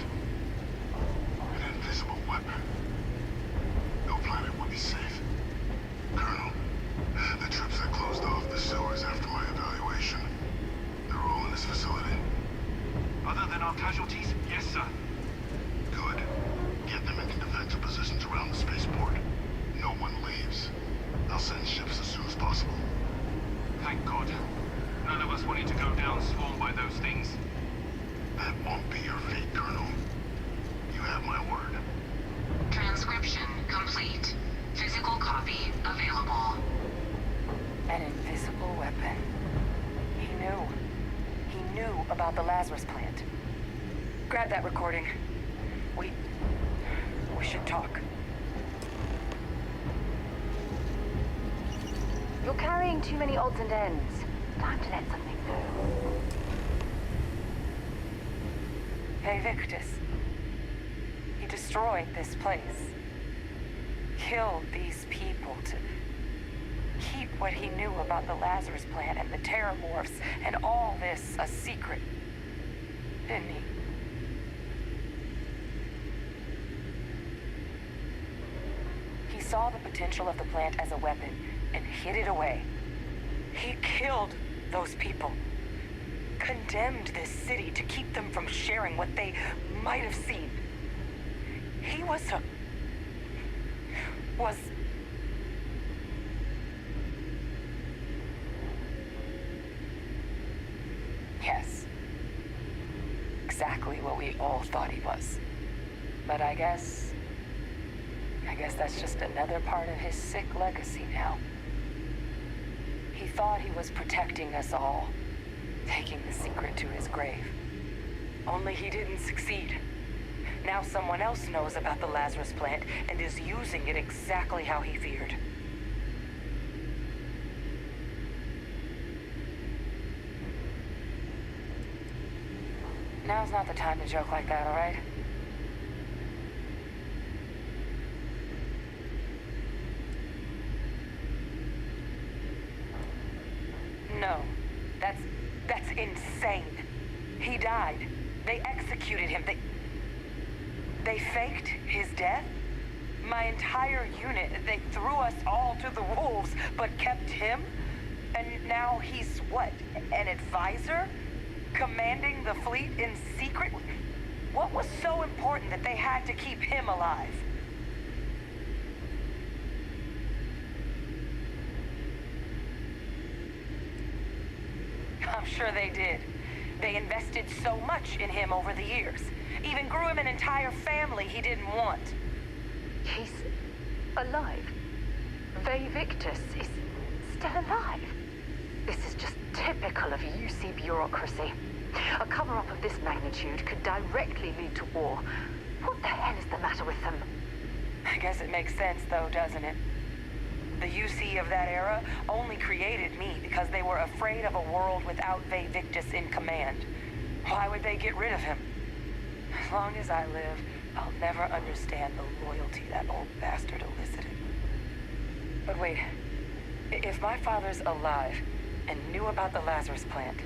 An invisible weapon. No planet would be safe. Colonel, the troops that closed off the sewers after my evaluation, they're all in this facility. Other than our casualties? Yes, sir. Good. Get them into defensive positions around the spaceport. No one leaves. I'll send ships as soon as possible. Thank God. None of us wanted to go down swarmed by those things. That won't be your fate, Colonel. You have my word. Transcription complete. Physical copy available. An invisible weapon. He knew. He knew about the Lazarus plant. Grab that recording. We should talk. You're carrying too many odds and ends. Time to let something go. Hey, Victus. He destroyed this place. Killed these people to keep what he knew about the Lazarus plant and the Terramorphs and all this a secret. Didn't he? He saw the potential of the plant as a weapon and hid it away. He killed those people. Condemned this city to keep them from sharing what they might have seen. He was yes. Exactly what we all thought he was. But I guess that's just another part of his sick legacy now. He thought he was protecting us all, taking the secret to his grave. Only he didn't succeed. Now someone else knows about the Lazarus plant and is using it exactly how he feared. Now's not the time to joke like that, all right? No, that's insane. He died. They executed him. They faked his death? My entire unit, they threw us all to the wolves, but kept him? And now he's what, an advisor? Commanding the fleet in secret? What was so important that they had to keep him alive? I'm sure they did. They invested so much in him over the years. Even grew him an entire family he didn't want. He's alive. Ve Victus is still alive. This is just typical of UC bureaucracy. A cover-up of this magnitude could directly lead to war. What the hell is the matter with them? I guess it makes sense, though, doesn't it? The UC of that era only created me because they were afraid of a world without Ve Victus in command. Why would they get rid of him? As long as I live, I'll never understand the loyalty that old bastard elicited. But wait, if my father's alive and knew about the Lazarus plant,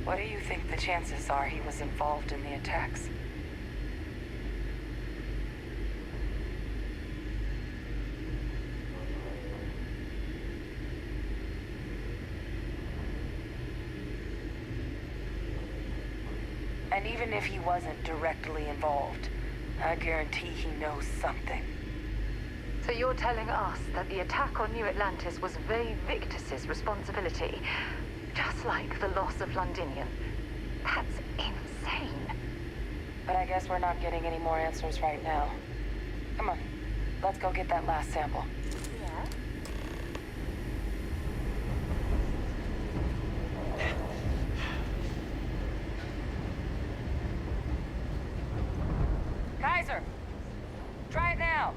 what do you think the chances are he was involved in the attacks? And even if he wasn't directly involved, I guarantee he knows something. So you're telling us that the attack on New Atlantis was Ve Victus's responsibility, just like the loss of Londinium. That's insane. But I guess we're not getting any more answers right now. Come on, let's go get that last sample. Yeah? Kaiser! Try it now!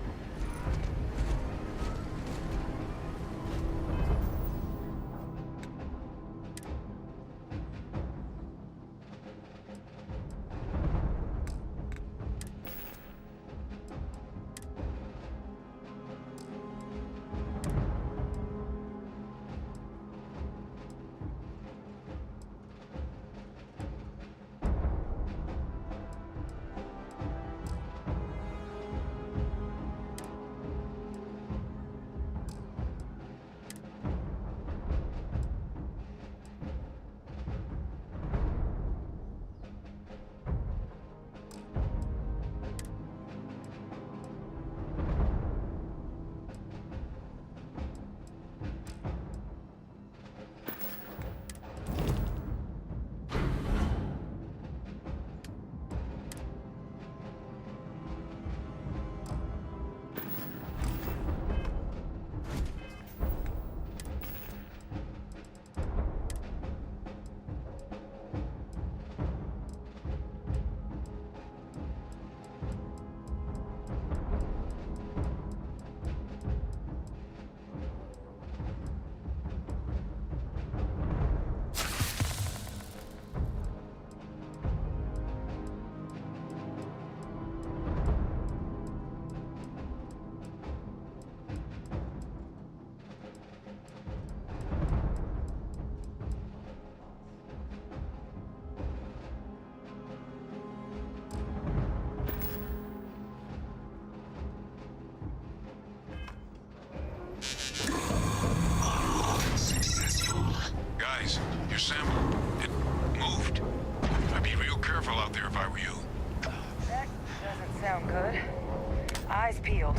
Guys, your sample, it moved. I'd be real careful out there if I were you. That doesn't sound good. Eyes peeled.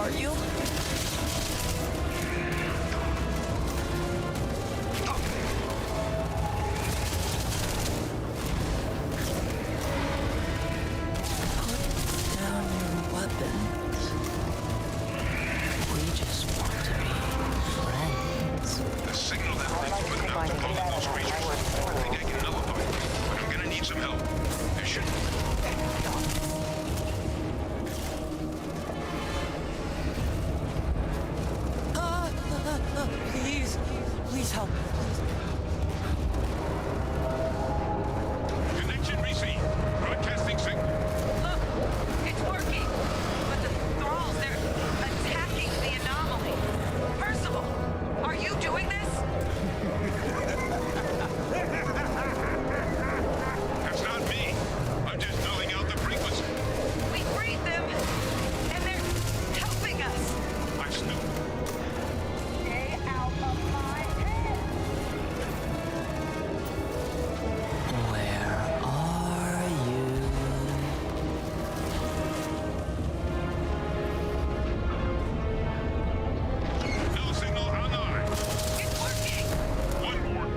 are you? Put down your weapons. We just want to be friends. The signal that link's good enough to pull in those creatures. I think I can nullify it, but I'm gonna need some help. There should... Please, please help. Connection received. Broadcasting signal. Look, it's working. But the thralls, they're attacking the anomaly. Percival, are you doing this? That's not me. I'm just filling out the frequency. We freed them, and they're helping us. I snoop. Stay out of my head. Where are you? No signal online. It's working. One more.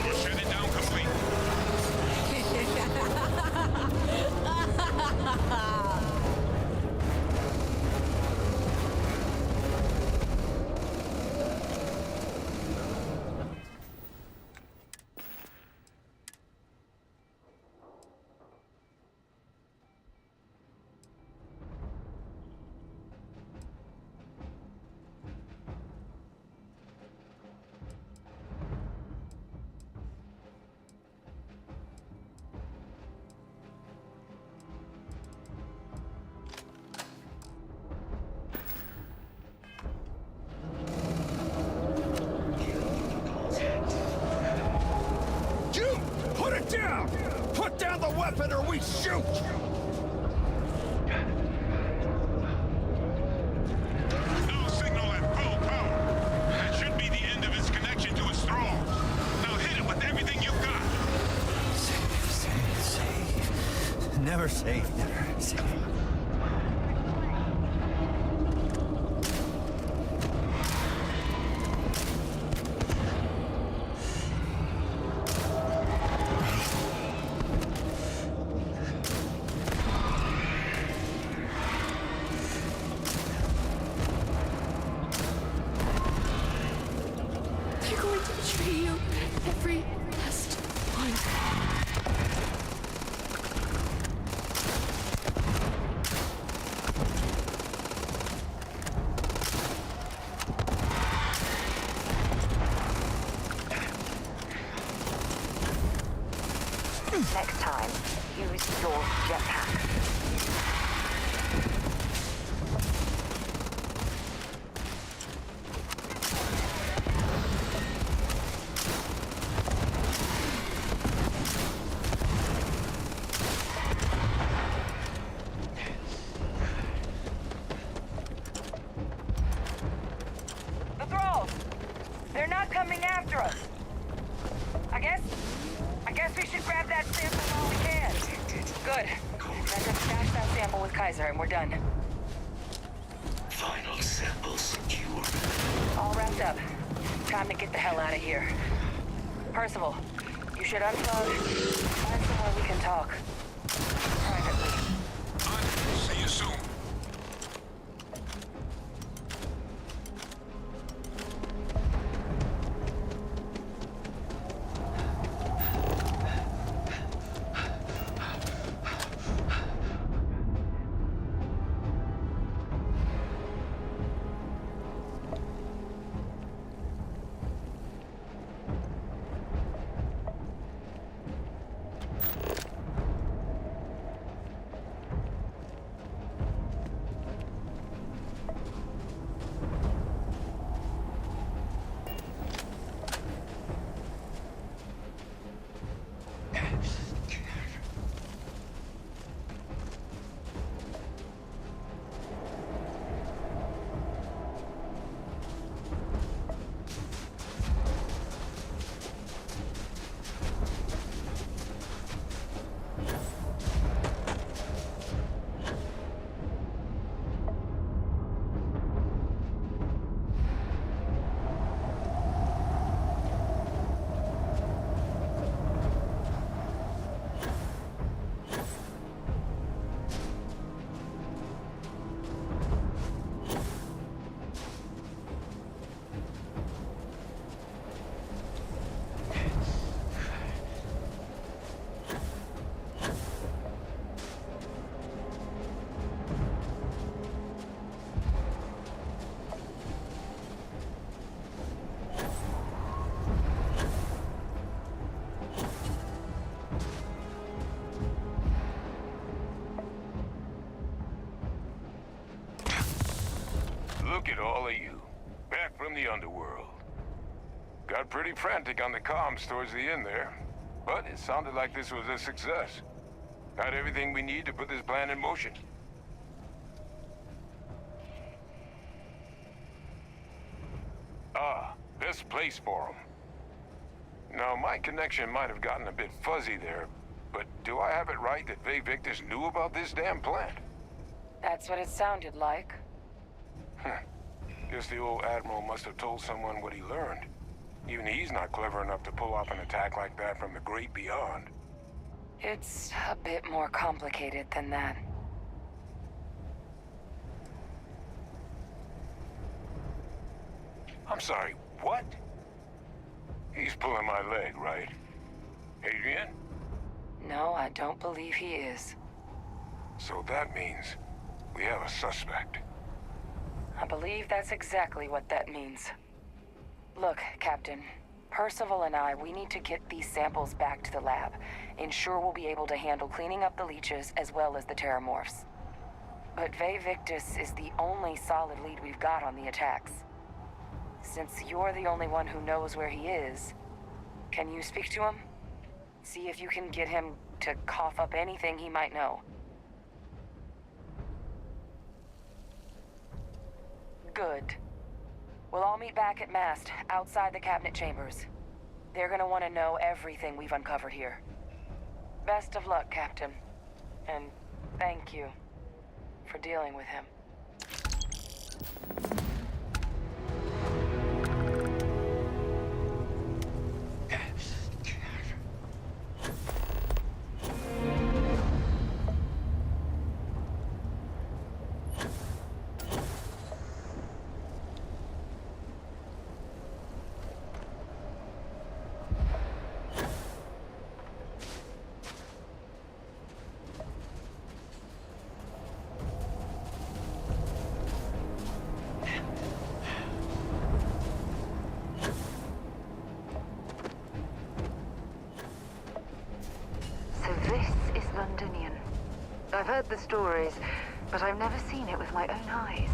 We'll shut it down complete. You! Put it down! Put down the weapon or we shoot! No signal at full power. That should be the end of its connection to its thrall. Now hit it with everything you've got. Save. Never save. Never save. They're going to betray you. Every last one. Next time, use your jetpack. The thralls! They're not coming after us. I guess we should grab that sample while we can. Good. Now just stash that sample with Kaiser and we're done. Final sample secure. All wrapped up. Time to get the hell out of here. Percival, you should unplug. Find somewhere we can talk. Privately. See you soon. Look at all of you. Back from the underworld. Got pretty frantic on the comms towards the end there. But it sounded like this was a success. Got everything we need to put this plan in motion. Ah, best place for them. Now, my connection might have gotten a bit fuzzy there, but do I have it right that Vay Victus knew about this damn plant? That's what it sounded like. Guess the old Admiral must have told someone what he learned. Even he's not clever enough to pull off an attack like that from the great beyond. It's a bit more complicated than that. I'm sorry, what? He's pulling my leg, right? Adrian? No, I don't believe he is. So that means we have a suspect. I believe that's exactly what that means. Look, Captain. Percival and I, we need to get these samples back to the lab. Ensure we'll be able to handle cleaning up the leeches as well as the terramorphs. But Vay Victus is the only solid lead we've got on the attacks. Since you're the only one who knows where he is, can you speak to him? See if you can get him to cough up anything he might know. Good. We'll all meet back at Mast, outside the cabinet chambers. They're gonna want to know everything we've uncovered here. Best of luck, Captain. And thank you for dealing with him. Londonian. I've heard the stories, but I've never seen it with my own eyes.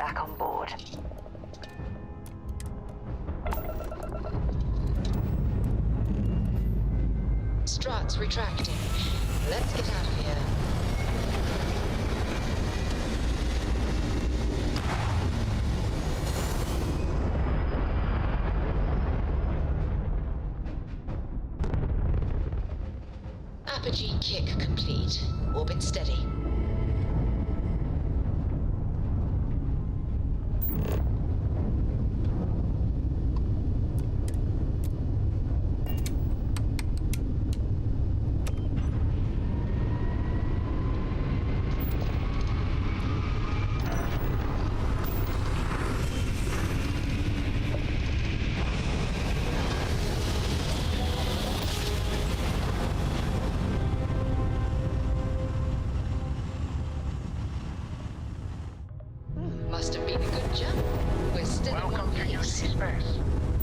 back on board. Struts retracting. Let's get out of here. Apogee kick complete. Orbit steady. Must have been a good jump. We're still Welcome to UC Space.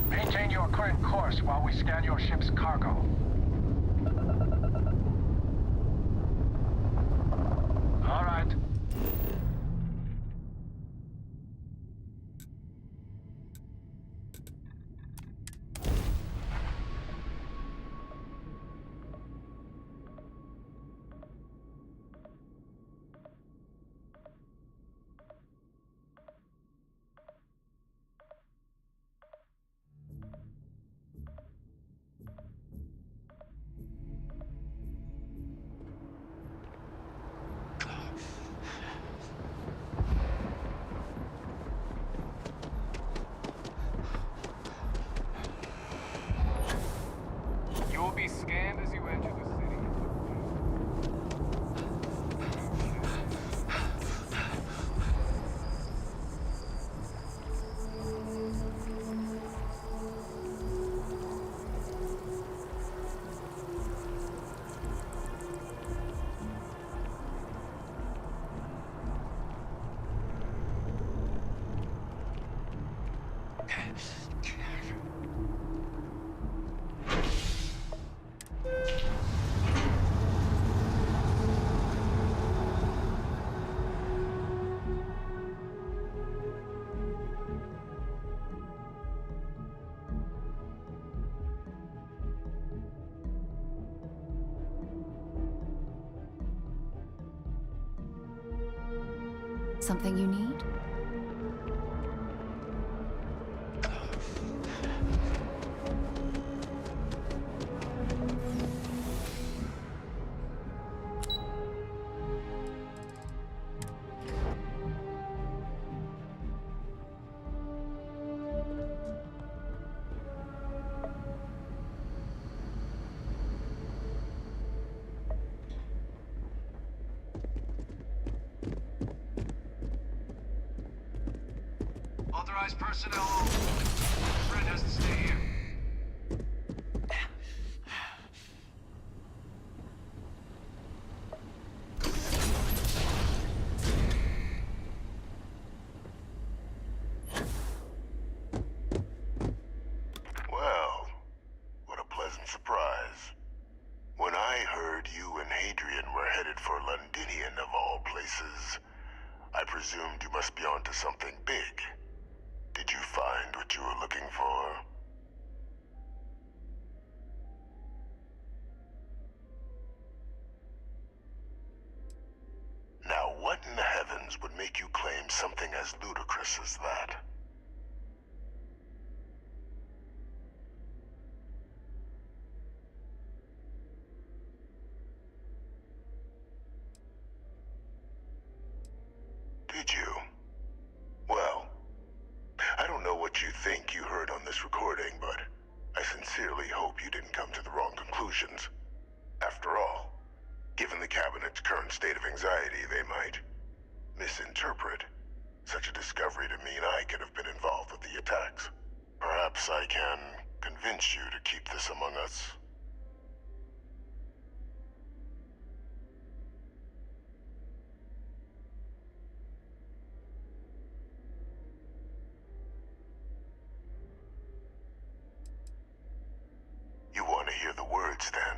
Maintain your current course while we scan your ship's cargo. All right. You will be scanned as you enter the city. Something you need? Authorized personnel only. Fred has to stay here. Well, what a pleasant surprise. When I heard you and Hadrian were headed for Londinian of all places, I presumed you must be onto something big. Did you find what you were looking for? Now, what in the heavens would make you claim something as ludicrous as that? Did you? Well, I don't know what you think you heard on this recording, but I sincerely hope you didn't come to the wrong conclusions. After all, given the Cabinet's current state of anxiety, they might misinterpret such a discovery to mean I could have been involved with the attacks. Perhaps I can convince you to keep this among us. You want to hear the words, then?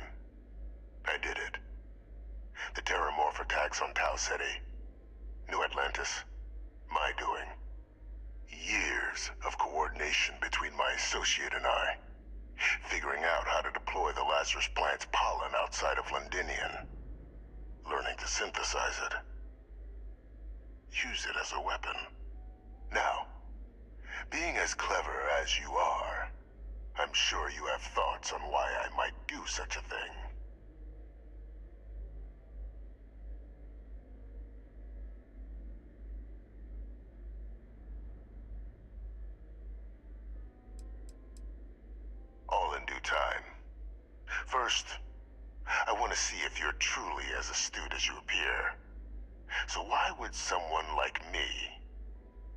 I did it. The Terramorph attacks on Tau City. New Atlantis. My doing. Years of coordination between my associate and I. Figuring out how to deploy the Lazarus plant's pollen outside of Londinian. Learning to synthesize it. Use it as a weapon. Now, being as clever as you are, I'm sure you have thoughts on why I might do such a thing. All in due time. First, I want to see if you're truly as astute as you appear. So why would someone like me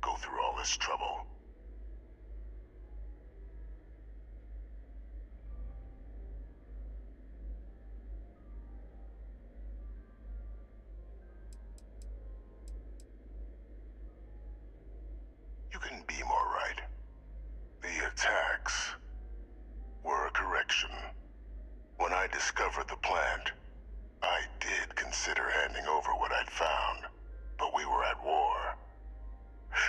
go through all this trouble? You couldn't be more right. The attacks were a correction. When I discovered the plant, I did consider handing over what I'd found, but we were at war.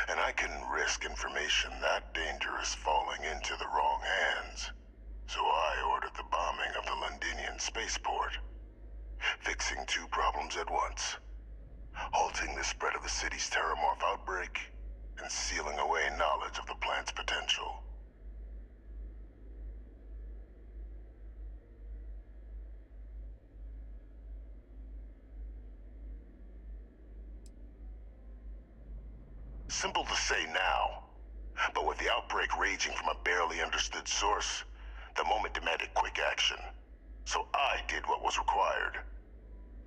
And I couldn't risk information that dangerous falling into the wrong hands. So I ordered the bombing of the Londinian spaceport, fixing two problems at once. Halting the spread of the city's terramorph outbreak, and sealing away knowledge of the plant's potential. Simple to say now, but with the outbreak raging from a barely understood source, the moment demanded quick action. So I did what was required.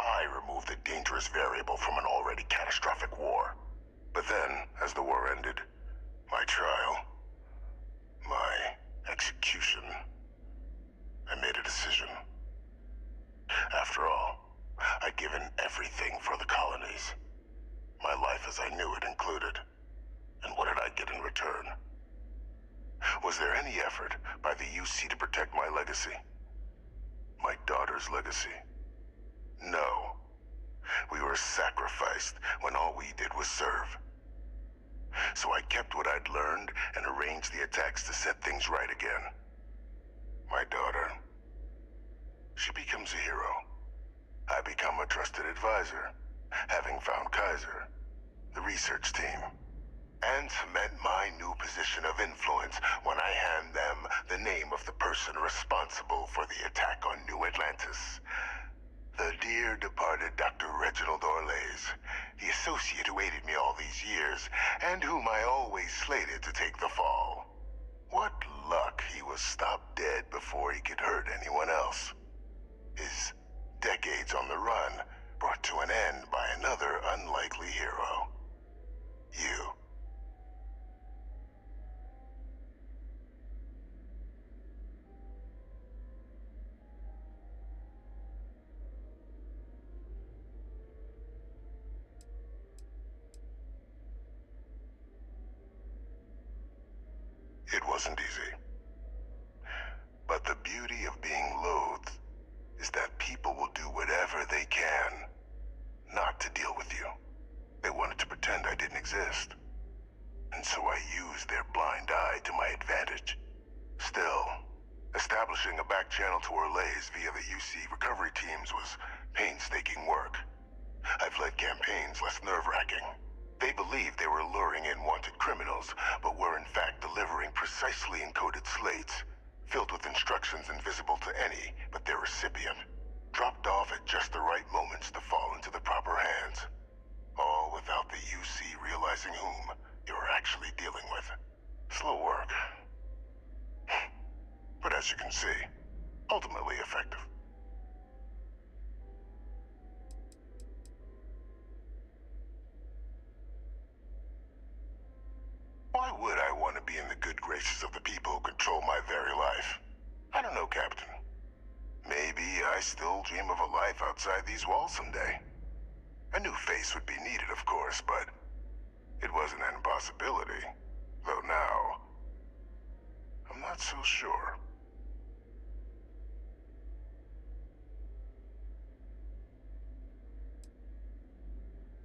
I removed the dangerous variable from an already catastrophic war. But then, as the war ended, my trial, my execution, I made a decision. After all, I'd given everything for the colonies. My life as I knew it included. And what did I get in return? Was there any effort by the UC to protect my legacy? My daughter's legacy? No. We were sacrificed when all we did was serve. So I kept what I'd learned and arranged the attacks to set things right again. My daughter, she becomes a hero. I become a trusted advisor, having found Kaiser, the research team, and cement my new position of influence when I hand them the name of the person responsible for the attack on New Atlantis. The dear departed Dr. Reginald Orlays, the associate who aided me all these years, and whom I always slated to take the fall. What luck he was stopped dead before he could hurt anyone else. His decades on the run brought to an end by another unlikely hero. You. It wasn't easy. But the beauty of being loathed is that people will do whatever they can not to deal with you. They wanted to pretend I didn't exist. And so I used their blind eye to my advantage. Still, establishing a back channel to Orlays via the UC recovery teams was painstaking work. I've led campaigns less nerve-wracking. They believed they were luring in wanted criminals, but were in fact delivering precisely encoded slates, filled with instructions invisible to any but their recipient, dropped off at just the right moments to fall into the proper hands. All without the UC realizing whom you were actually dealing with. Slow work. But as you can see, ultimately effective. Why would I want to be in the good graces of the people who control my very life? I don't know, Captain. Maybe I still dream of a life outside these walls someday. A new face would be needed, of course, but it wasn't an impossibility. Though now, I'm not so sure.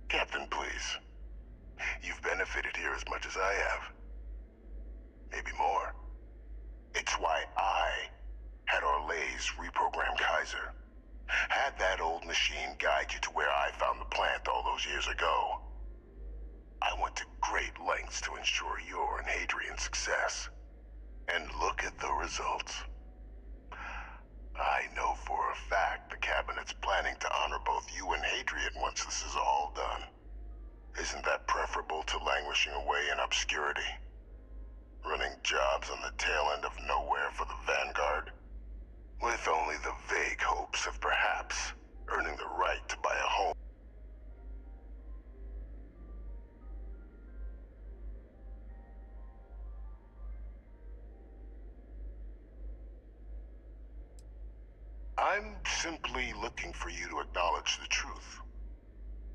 Captain, please. You've benefited here as much as I have. those years ago. I went to great lengths to ensure your and Hadrian's success. And look at the results. I know for a fact the Cabinet's planning to honor both you and Hadrian once this is all done. Isn't that preferable to languishing away in obscurity? Running jobs on the tail end of nowhere for the Vanguard? With only the vague hopes of perhaps earning the right to buy a home. I'm simply looking for you to acknowledge the truth.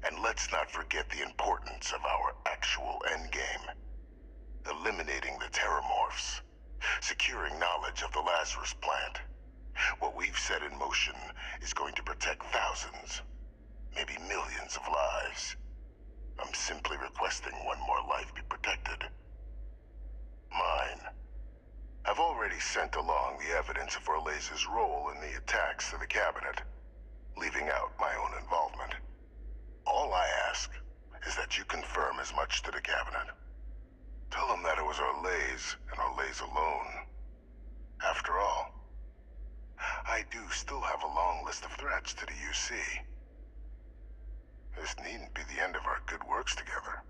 And let's not forget the importance of our actual endgame. Eliminating the Terramorphs. Securing knowledge of the Lazarus plant. What we've set in motion is going to protect thousands, maybe millions of lives. I'm simply requesting one more life be protected. Mine. I've already sent along the evidence of Orleza's role in the attacks to the Cabinet, leaving out my own involvement. All I ask is that you confirm as much to the Cabinet. Tell them that it was Orlez and Orlez alone. After all, I do still have a long list of threats to the UC. This needn't be the end of our good works together.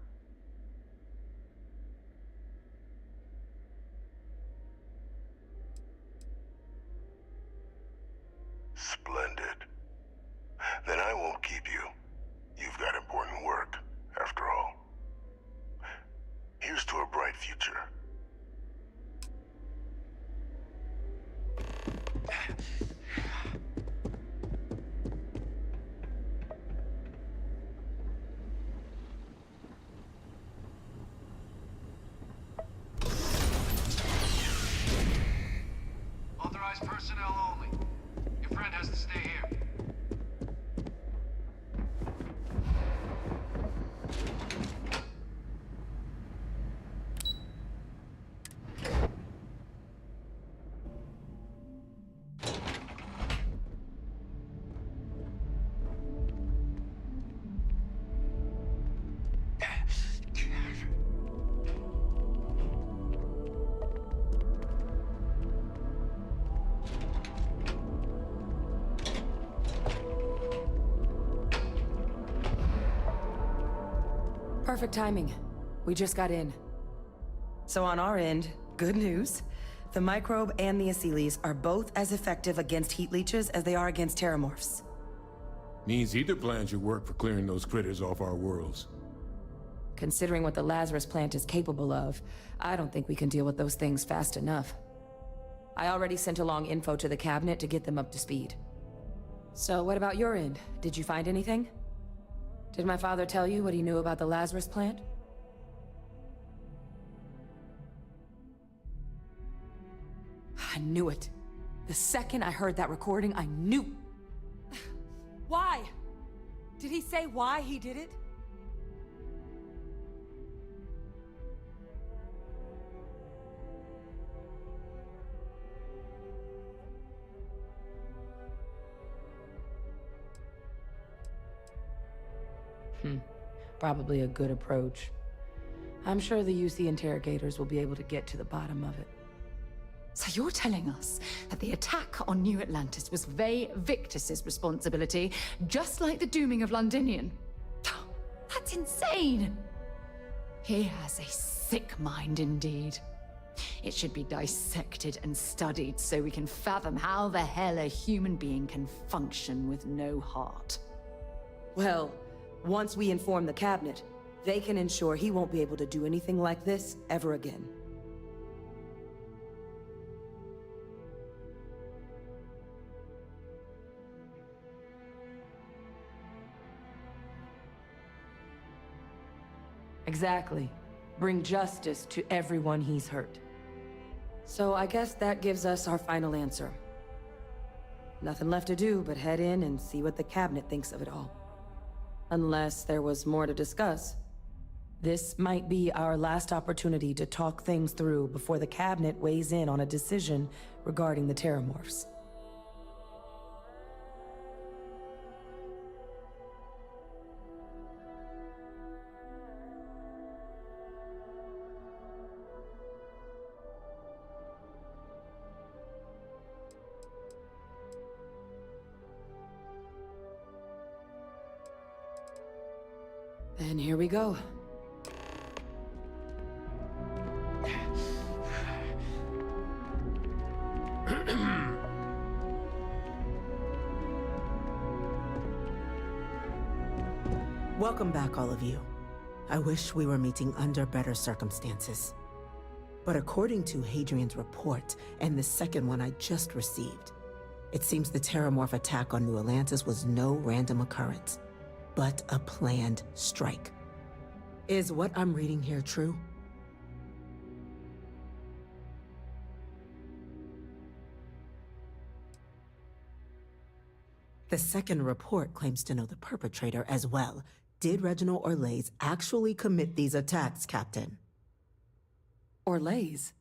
Splendid. Then I won't keep you. You've got important work, after all. Here's to a bright future. Authorized personnel only. Your friend has to stay here. Perfect timing. We just got in. So on our end, good news. The microbe and the Asylees are both as effective against heat leeches as they are against Terramorphs. Means either plan should work for clearing those critters off our worlds. Considering what the Lazarus plant is capable of, I don't think we can deal with those things fast enough. I already sent along info to the Cabinet to get them up to speed. So what about your end? Did you find anything? Did my father tell you what he knew about the Lazarus plant? I knew it. The second I heard that recording, I knew. Why? Did he say why he did it? Probably a good approach. I'm sure the UC interrogators will be able to get to the bottom of it. So you're telling us that the attack on New Atlantis was Vae Victus's responsibility, just like the dooming of Londinion? That's insane! He has a sick mind indeed. It should be dissected and studied so we can fathom how the hell a human being can function with no heart. Well, once we inform the Cabinet, they can ensure he won't be able to do anything like this ever again. Exactly. Bring justice to everyone he's hurt. So I guess that gives us our final answer. Nothing left to do but head in and see what the Cabinet thinks of it all. Unless there was more to discuss. This might be our last opportunity to talk things through before the Cabinet weighs in on a decision regarding the Terramorphs. And here we go. Welcome back, all of you. I wish we were meeting under better circumstances. But according to Hadrian's report, and the second one I just received, it seems the Terramorph attack on New Atlantis was no random occurrence, but a planned strike. Is what I'm reading here true? The second report claims to know the perpetrator as well. Did Reginald Orlays actually commit these attacks, Captain? Orlays?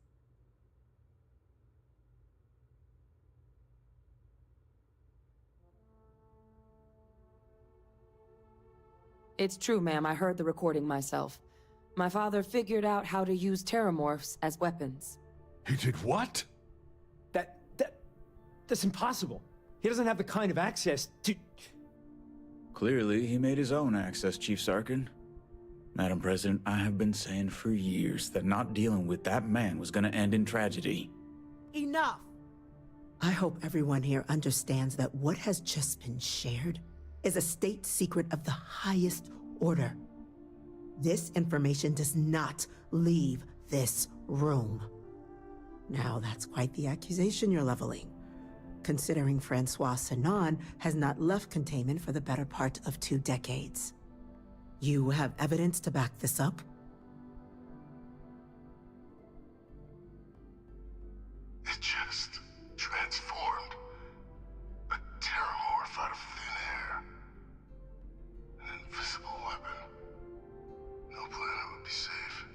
It's true, ma'am. I heard the recording myself. My father figured out how to use Terramorphs as weapons. He did what? That's impossible. He doesn't have the kind of access to... Clearly, he made his own access, Chief Sarkin. Madam President, I have been saying for years that not dealing with that man was gonna end in tragedy. Enough! I hope everyone here understands that what has just been shared is a state secret of the highest order. This information does not leave this room. Now, that's quite the accusation you're leveling, considering Francois Sinon has not left containment for the better part of 2 decades. You have evidence to back this up? It just transformed. A Terramorph out of thin air. An invisible weapon. No planet would be safe.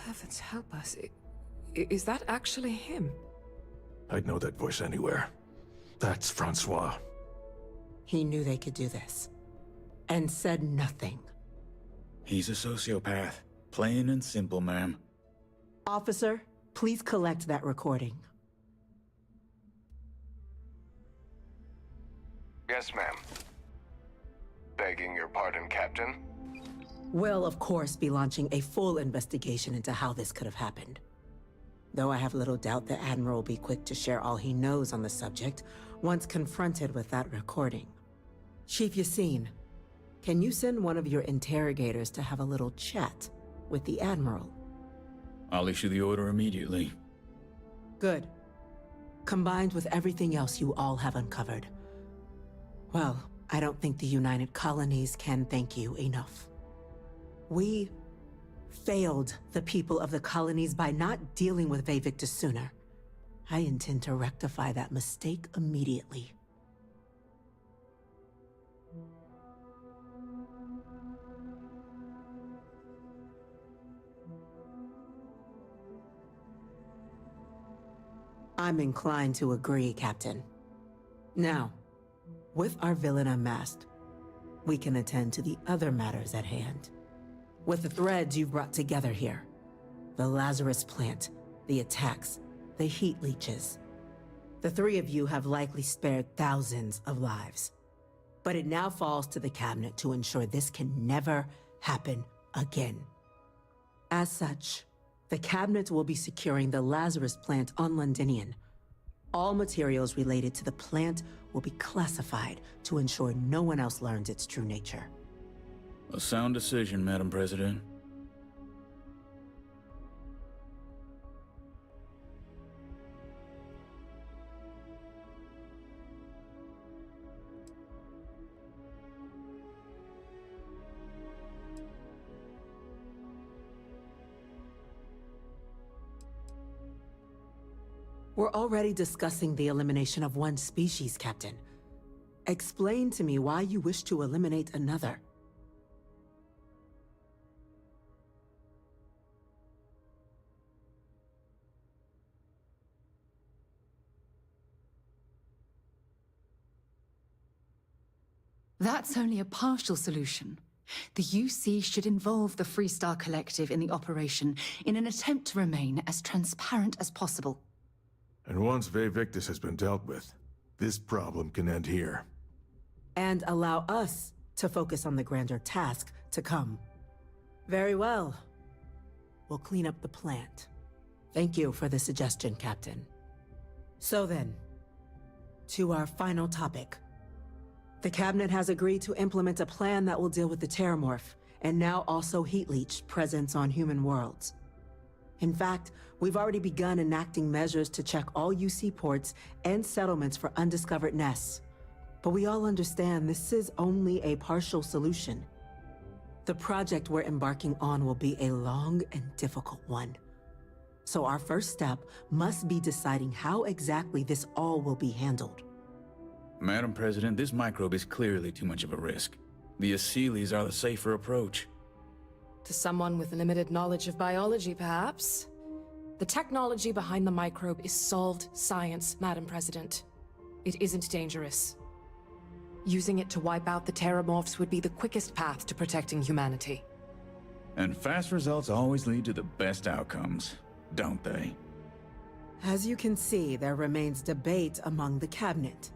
Heavens help us. Is that actually him? I'd know that voice anywhere. That's Francois. He knew they could do this, and said nothing. He's a sociopath. Plain and simple, ma'am. Officer, please collect that recording. Yes, ma'am. Begging your pardon, Captain? We'll, of course, be launching a full investigation into how this could have happened. Though I have little doubt the Admiral will be quick to share all he knows on the subject once confronted with that recording. Chief Yassine, can you send one of your interrogators to have a little chat with the Admiral? I'll issue the order immediately. Good. Combined with everything else you all have uncovered, well, I don't think the United Colonies can thank you enough. We failed the people of the colonies by not dealing with Vavictus sooner. I intend to rectify that mistake immediately. I'm inclined to agree, Captain. Now, with our villain unmasked, we can attend to the other matters at hand. With the threads you've brought together here, the Lazarus plant, the attacks, the heat leeches, the 3 of you have likely spared thousands of lives. But it now falls to the Cabinet to ensure this can never happen again. As such, the Cabinet will be securing the Lazarus plant on Londinian. All materials related to the plant will be classified to ensure no one else learns its true nature. A sound decision, Madam President. We're already discussing the elimination of one species, Captain. Explain to me why you wish to eliminate another. That's only a partial solution. The UC should involve the Freestar Collective in the operation in an attempt to remain as transparent as possible. And once Vavictus has been dealt with, this problem can end here. And allow us to focus on the grander task to come. Very well. We'll clean up the plant. Thank you for the suggestion, Captain. So then, to our final topic. The Cabinet has agreed to implement a plan that will deal with the Terramorph, and now also Heat Leech presence on human worlds. In fact, we've already begun enacting measures to check all UC ports and settlements for undiscovered nests. But we all understand this is only a partial solution. The project we're embarking on will be a long and difficult one. So our first step must be deciding how exactly this all will be handled. Madam President, this microbe is clearly too much of a risk. The Aseles are the safer approach. To someone with limited knowledge of biology, perhaps? The technology behind the microbe is solved science, Madam President. It isn't dangerous. Using it to wipe out the Terramorphs would be the quickest path to protecting humanity. And fast results always lead to the best outcomes, don't they? As you can see, there remains debate among the Cabinet.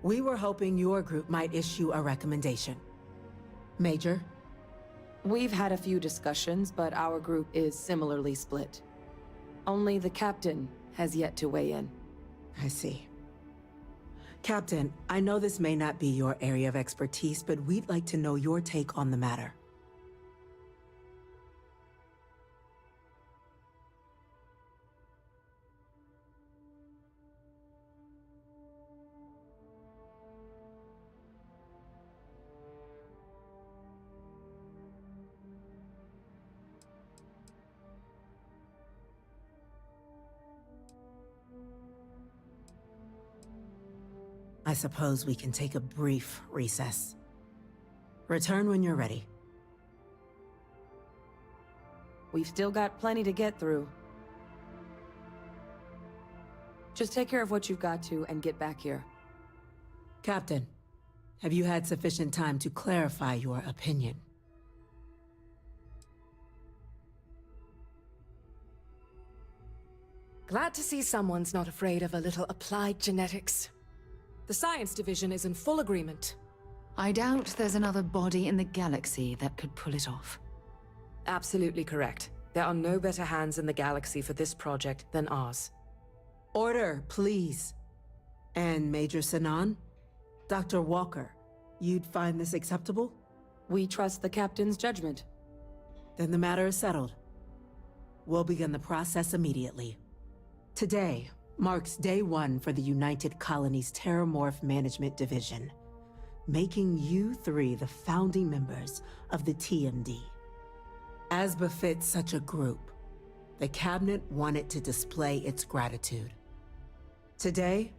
We were hoping your group might issue a recommendation. Major? We've had a few discussions, but our group is similarly split. Only the Captain has yet to weigh in. I see. Captain, I know this may not be your area of expertise, but we'd like to know your take on the matter. I suppose we can take a brief recess. Return when you're ready. We've still got plenty to get through. Just take care of what you've got to and get back here. Captain, have you had sufficient time to clarify your opinion? Glad to see someone's not afraid of a little applied genetics. The science division is in full agreement. I doubt there's another body in the galaxy that could pull it off. Absolutely correct. There are no better hands in the galaxy for this project than ours. Order, please. And Major Sinan? Dr. Walker, you'd find this acceptable? We trust the Captain's judgment. Then the matter is settled. We'll begin the process immediately. Today marks day one for the United Colonies Terramorph Management Division, making you three the founding members of the TMD. As befits such a group, the Cabinet wanted to display its gratitude. Today,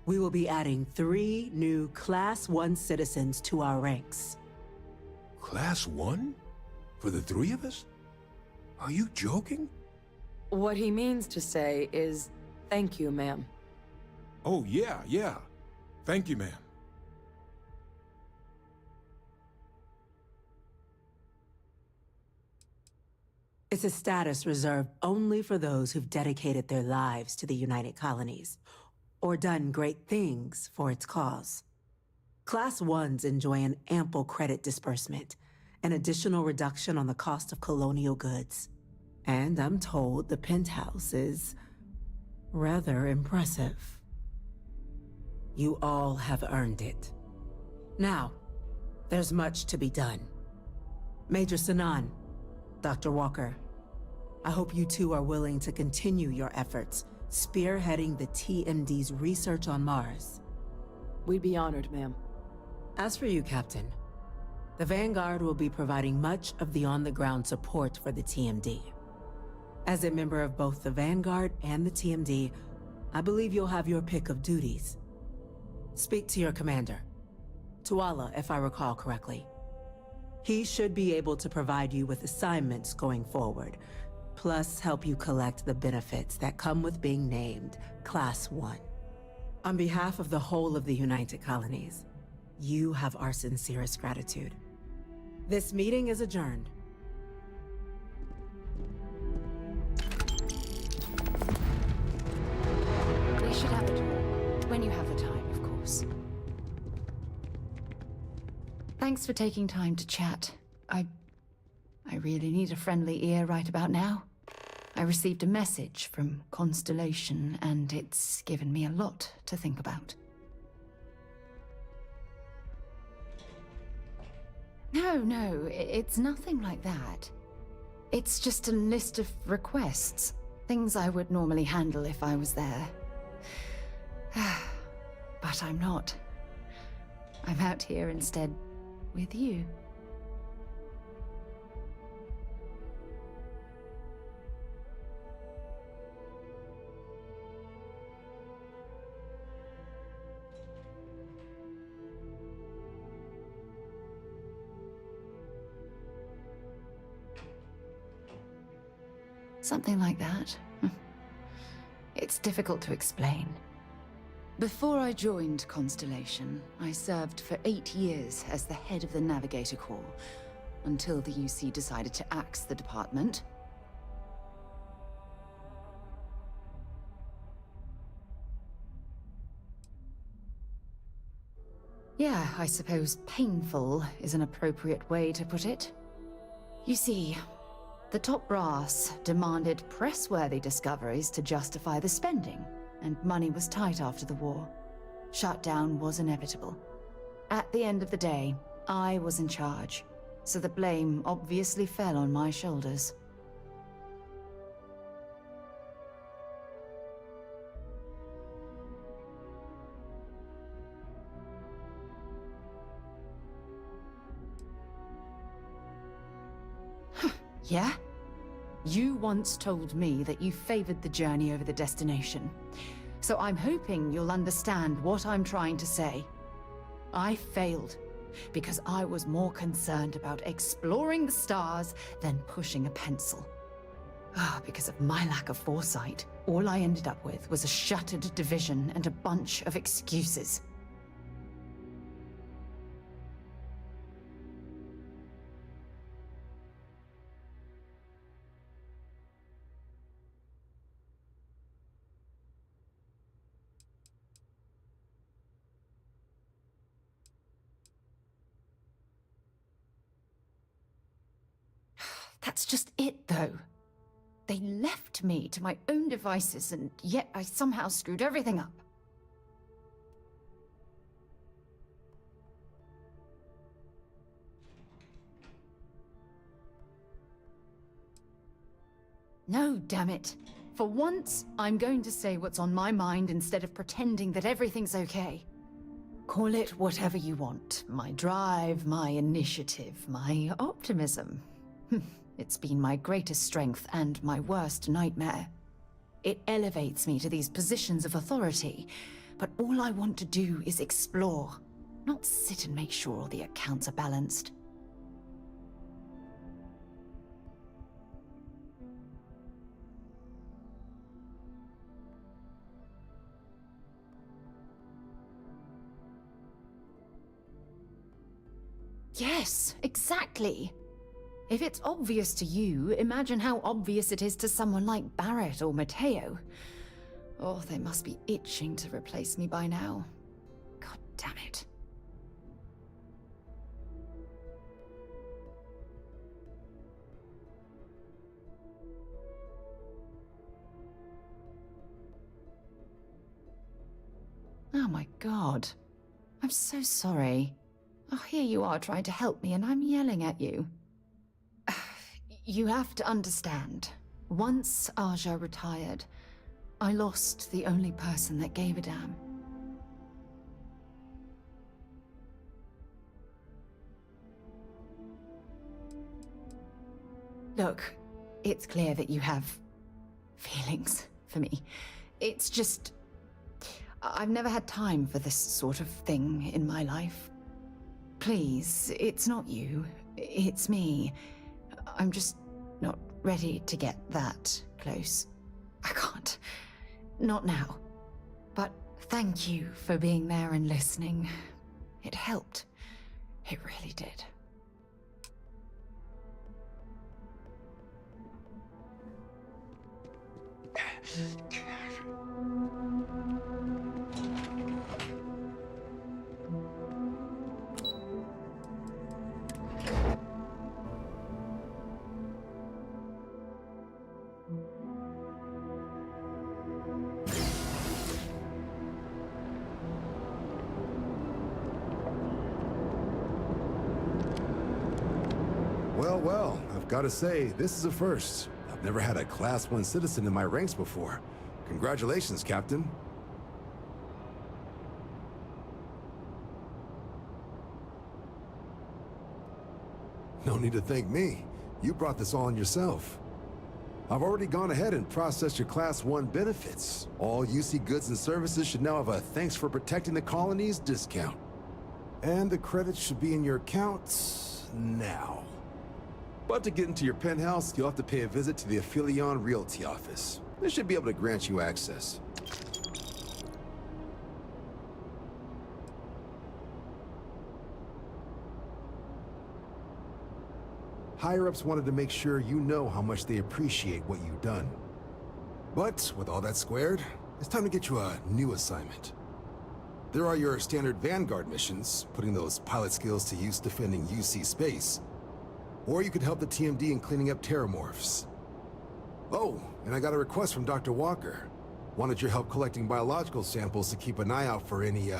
we will be adding 3 new Class 1 citizens to our ranks. Class 1? For the 3 of us? Are you joking? What he means to say is, thank you, ma'am. Oh, yeah. Thank you, ma'am. It's a status reserved only for those who've dedicated their lives to the United Colonies, or done great things for its cause. Class 1s enjoy an ample credit disbursement, an additional reduction on the cost of colonial goods. And I'm told the penthouse is rather impressive. You all have earned it. Now, there's much to be done. Major Sinan, Dr. Walker, I hope you two are willing to continue your efforts, spearheading the TMD's research on Mars. We'd be honored, ma'am. As for you, Captain, the Vanguard will be providing much of the on-the-ground support for the TMD. As a member of both the Vanguard and the TMD, I believe you'll have your pick of duties. Speak to your commander, Tuala, if I recall correctly. He should be able to provide you with assignments going forward, plus help you collect the benefits that come with being named Class 1. On behalf of the whole of the United Colonies, you have our sincerest gratitude. This meeting is adjourned. We should have a talk. When you have the time, of course. Thanks for taking time to chat. I really need a friendly ear right about now. I received a message from Constellation, and it's given me a lot to think about. No, it's nothing like that. It's just a list of requests. Things I would normally handle if I was there. But I'm not. I'm out here instead with you. Something like that. It's difficult to explain. Before I joined Constellation, I served for 8 years as the head of the Navigator Corps, until the UC decided to axe the department. Yeah, I suppose painful is an appropriate way to put it. You see, the top brass demanded press-worthy discoveries to justify the spending, and money was tight after the war. Shutdown was inevitable. At the end of the day, I was in charge, so the blame obviously fell on my shoulders. Yeah? You once told me that you favored the journey over the destination. So I'm hoping you'll understand what I'm trying to say. I failed because I was more concerned about exploring the stars than pushing a pencil. Because of my lack of foresight, all I ended up with was a shattered division and a bunch of excuses. That's just it, though. They left me to my own devices, and yet I somehow screwed everything up. No, damn it. For once, I'm going to say what's on my mind instead of pretending that everything's okay. Call it whatever you want. My drive, my initiative, my optimism. It's been my greatest strength and my worst nightmare. It elevates me to these positions of authority, but all I want to do is explore, not sit and make sure all the accounts are balanced. Yes, exactly. If it's obvious to you, imagine how obvious it is to someone like Barrett or Mateo. Oh, they must be itching to replace me by now. God damn it. Oh my God. I'm so sorry. Oh, here you are trying to help me and I'm yelling at you. You have to understand. Once Aja retired, I lost the only person that gave a damn. Look, it's clear that you have feelings for me. It's just, I've never had time for this sort of thing in my life. Please, it's not you, it's me. I'm just not ready to get that close. I can't. Not now. But thank you for being there and listening. It helped. It really did. Well, well, I've got to say, this is a first. I've never had a Class 1 citizen in my ranks before. Congratulations, Captain. No need to thank me. You brought this on yourself. I've already gone ahead and processed your Class 1 benefits. All UC goods and services should now have a thanks for protecting the colonies discount. And the credits should be in your accounts now. But to get into your penthouse, you'll have to pay a visit to the Aphelion Realty office. They should be able to grant you access. Higher-ups wanted to make sure you know how much they appreciate what you've done. But with all that squared, it's time to get you a new assignment. There are your standard Vanguard missions, putting those pilot skills to use defending UC space. Or you could help the TMD in cleaning up terramorphs. Oh, and I got a request from Dr. Walker. Wanted your help collecting biological samples to keep an eye out for any,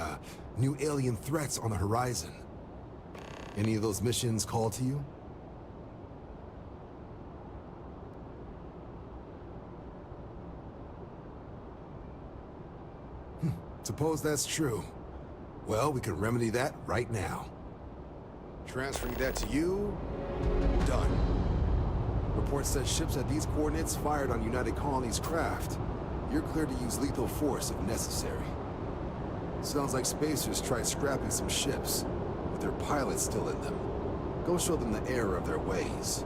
new alien threats on the horizon. Any of those missions call to you? Suppose that's true. Well, we can remedy that right now. Transferring that to you. Done. Report says ships at these coordinates fired on United Colonies craft. You're cleared to use lethal force if necessary. Sounds like spacers tried scrapping some ships, with their pilots still in them. Go show them the error of their ways.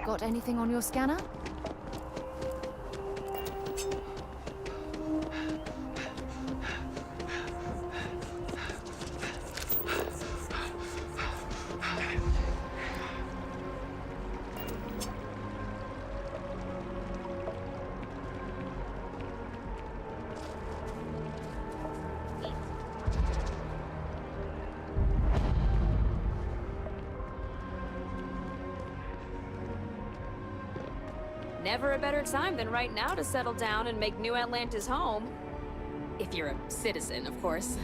Got anything on your scanner? Never a better time than right now to settle down and make New Atlantis home. If you're a citizen, of course.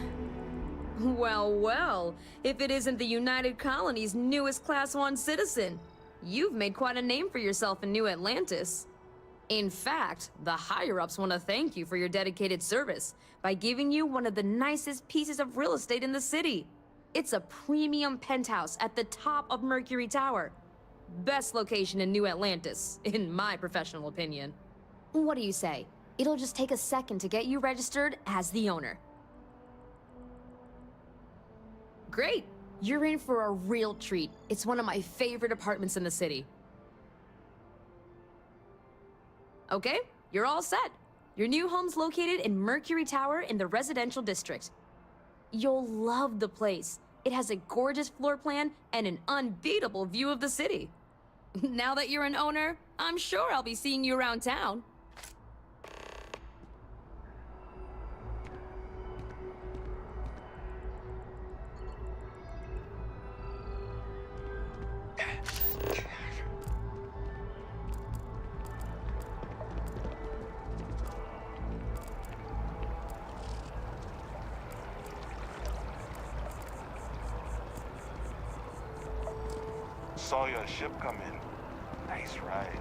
Well, well, if it isn't the United Colony's newest Class 1 citizen. You've made quite a name for yourself in New Atlantis. In fact, the higher-ups want to thank you for your dedicated service by giving you one of the nicest pieces of real estate in the city. It's a premium penthouse at the top of Mercury Tower. Best location in New Atlantis, in my professional opinion. What do you say? It'll just take a second to get you registered as the owner. Great! You're in for a real treat. It's one of my favorite apartments in the city. Okay, you're all set. Your new home's located in Mercury Tower in the residential district. You'll love the place. It has a gorgeous floor plan and an unbeatable view of the city. Now that you're an owner, I'm sure I'll be seeing you around town. Saw your ship come in. Nice ride.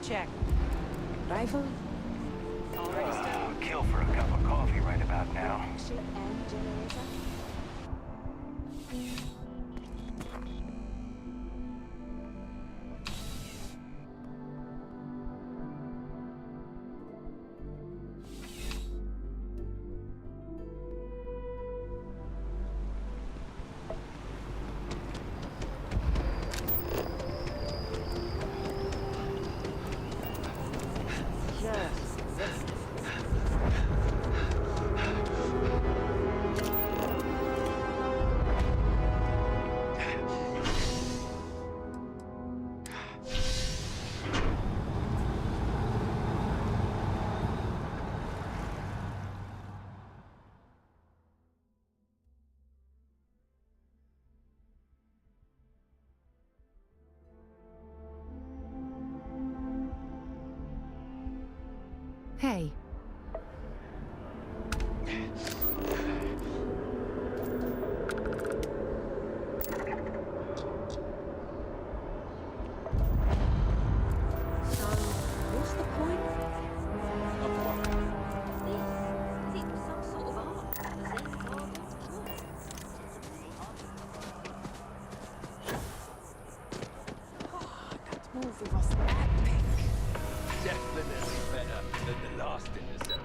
check. Rifle? I'll kill for a cup of coffee right about now. Hey. What's the point of what? This? Is it some sort of art? Zen carvings? That move was epic. Definitely better than the last intercept.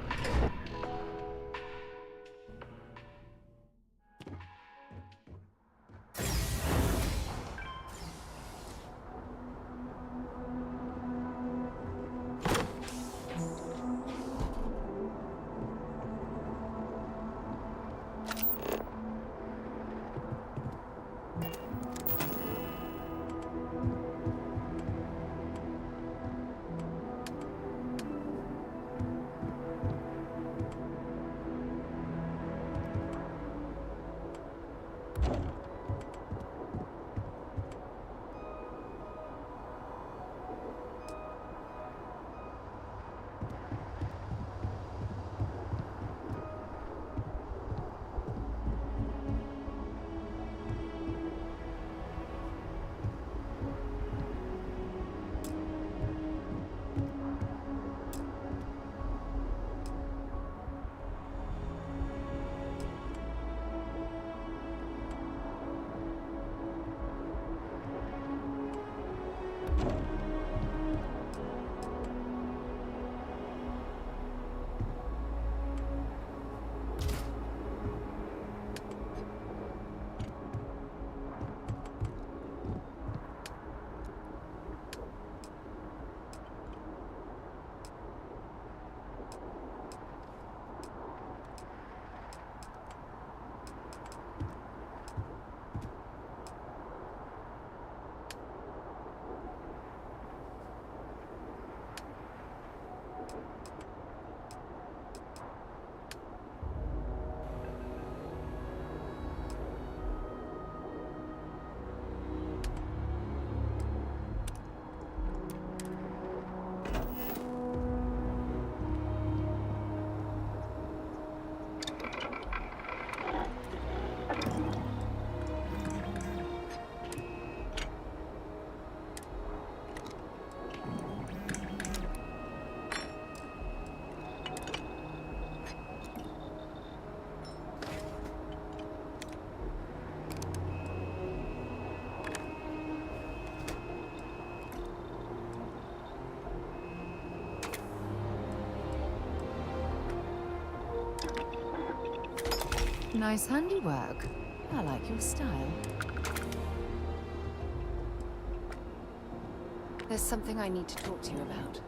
Nice handiwork. I like your style. There's something I need to talk to you about.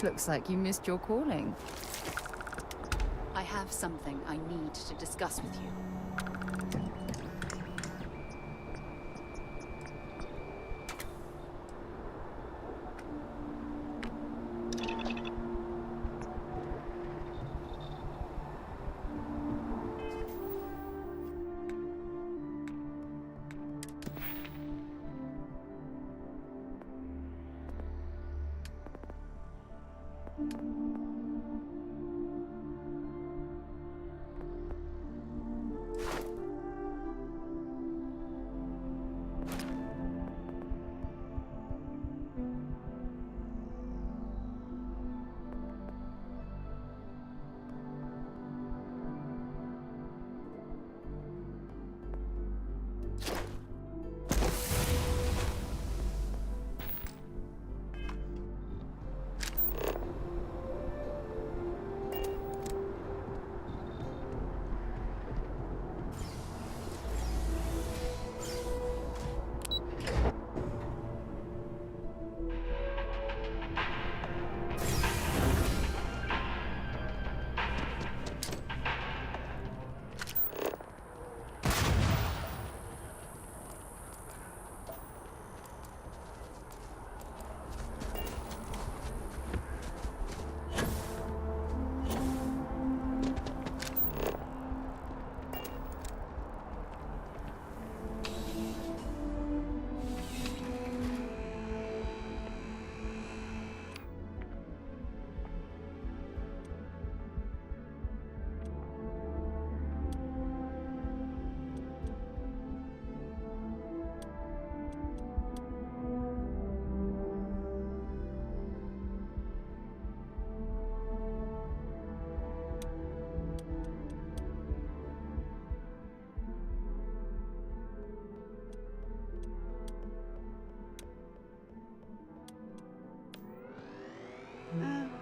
Looks like you missed your calling. I have something I need to discuss with you.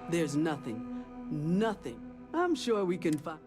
There's nothing. Nothing. I'm sure we can find...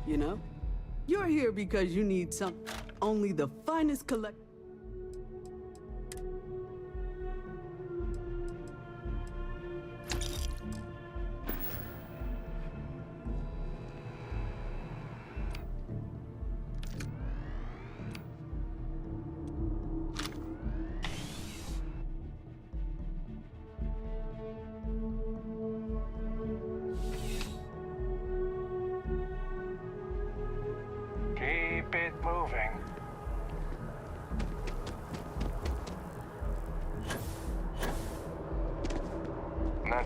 You know? You're here because you need some... Only the finest collect... Keep it moving.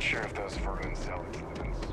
Not sure if those vermin zealots live in space.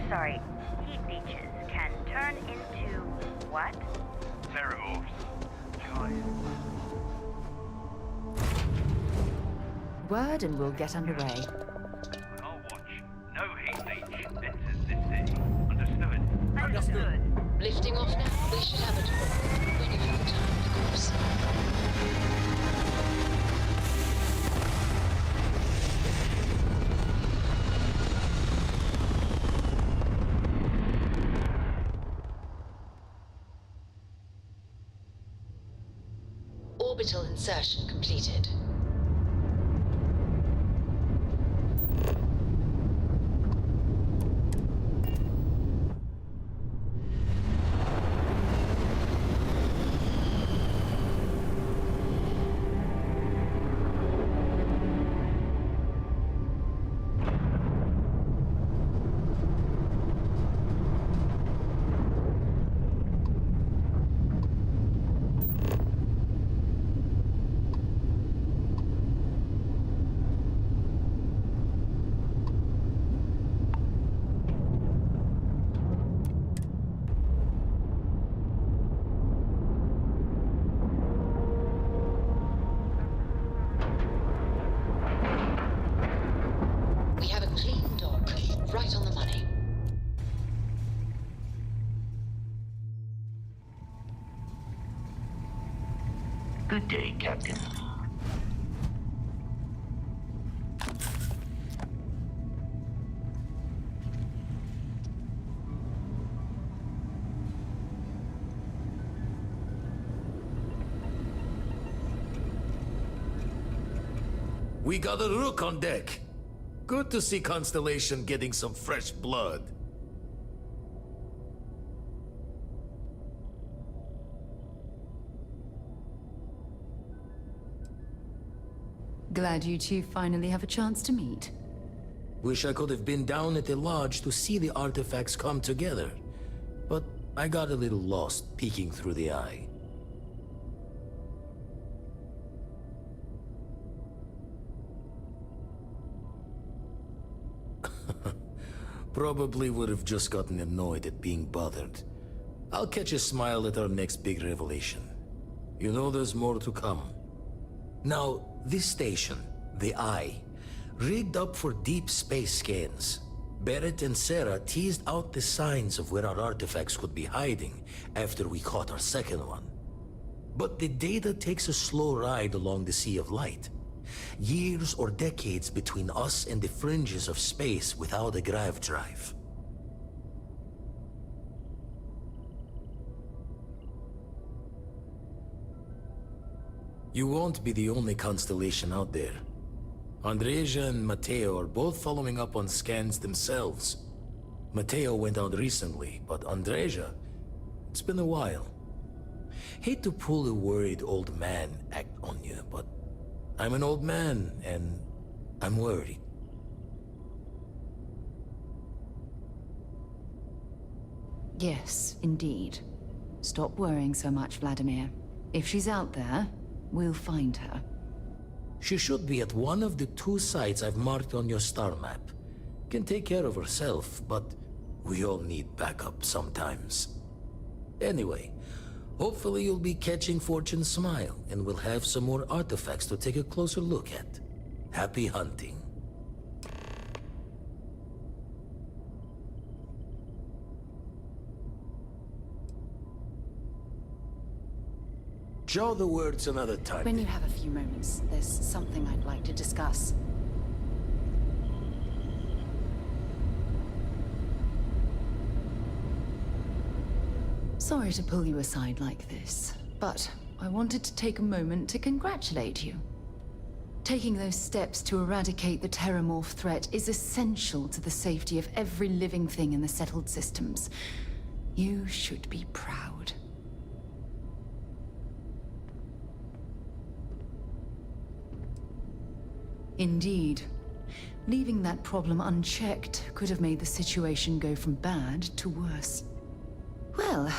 Sorry, heat leeches can turn into what? Theramorphs. Word and we'll get underway. I'll watch. No heat leech enters this city. Understood? Understood. Lifting off now? We should have a talk. When you have the time, of course. Orbital insertion completed. Right on the money. Good day, Captain. We got a rook on deck. Good to see Constellation getting some fresh blood. Glad you two finally have a chance to meet. Wish I could have been down at the lodge to see the artifacts come together. But I got a little lost peeking through the eye. Probably would have just gotten annoyed at being bothered. I'll catch a smile at our next big revelation. You know there's more to come. Now, this station, the Eye, rigged up for deep space scans. Barrett and Sarah teased out the signs of where our artifacts could be hiding after we caught our second one. But the data takes a slow ride along the Sea of Light. Years or decades between us and the fringes of space without a grav drive. You won't be the only constellation out there. Andreja and Mateo are both following up on scans themselves. Mateo went out recently, but Andreja, it's been a while. Hate to pull a worried old man act on you, but I'm an old man, and I'm worried. Yes, indeed. Stop worrying so much, Vladimir. If she's out there, we'll find her. She should be at one of the 2 sites I've marked on your star map. Can take care of herself, but we all need backup sometimes. Anyway, hopefully you'll be catching Fortune's smile, and we'll have some more artifacts to take a closer look at. Happy hunting. Jaw the words another time. When you have a few moments, there's something I'd like to discuss. Sorry to pull you aside like this, but I wanted to take a moment to congratulate you. Taking those steps to eradicate the Terramorph threat is essential to the safety of every living thing in the settled systems. You should be proud. Indeed. Leaving that problem unchecked could have made the situation go from bad to worse. Well,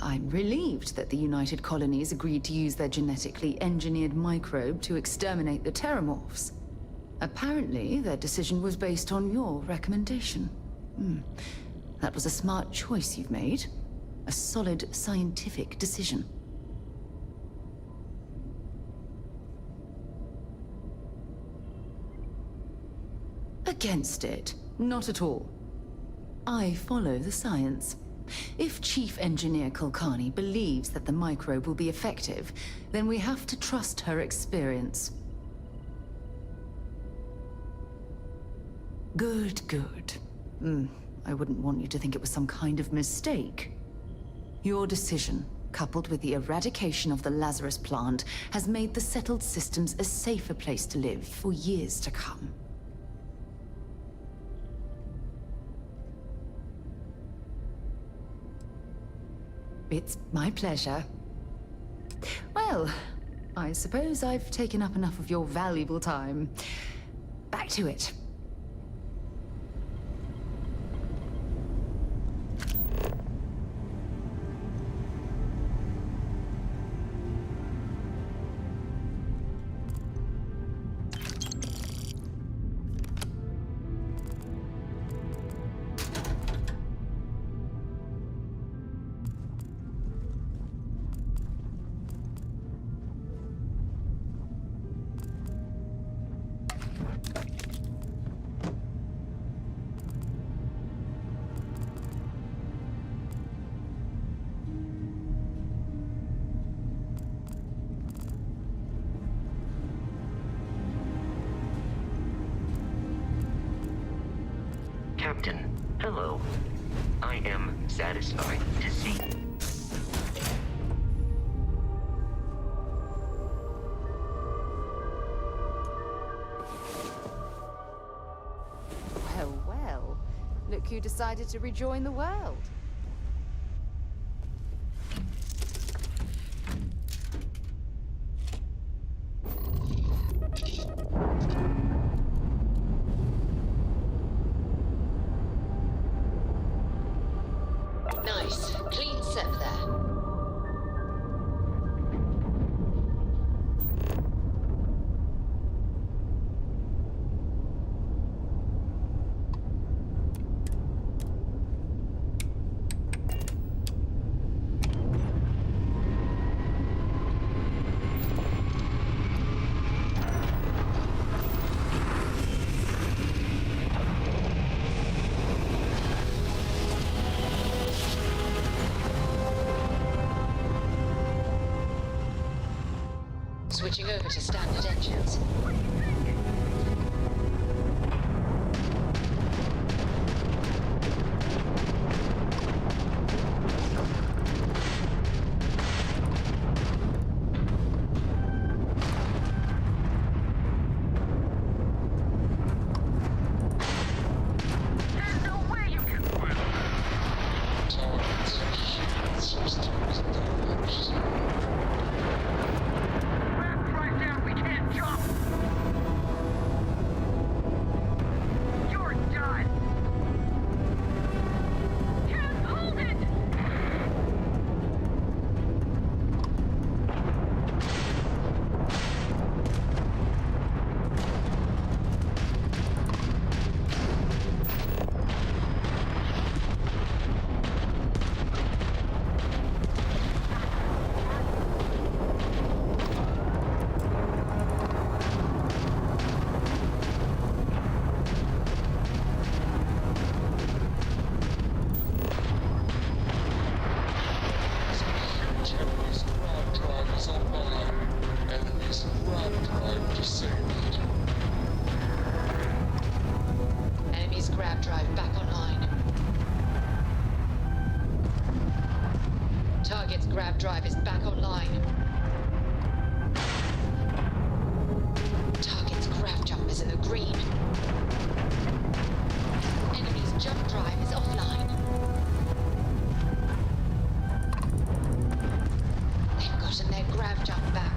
I'm relieved that the United Colonies agreed to use their genetically engineered microbe to exterminate the Terramorphs. Apparently, their decision was based on your recommendation. That was a smart choice you've made. A solid scientific decision. Against it. Not at all. I follow the science. If Chief Engineer Kulkarni believes that the microbe will be effective, then we have to trust her experience. Good, good. I wouldn't want you to think it was some kind of mistake. Your decision, coupled with the eradication of the Lazarus plant, has made the settled systems a safer place to live for years to come. It's my pleasure. Well, I suppose I've taken up enough of your valuable time. Back to it. Captain, hello. I am satisfied to see... Well, well. Look who decided to rejoin the world. Nice. Clean set there. Switching over to standard engines. Enemy's grab drive back online. grav drive is back online. Target's grav jump is in the green. Enemy's jump drive is offline. They've gotten their grav jump back.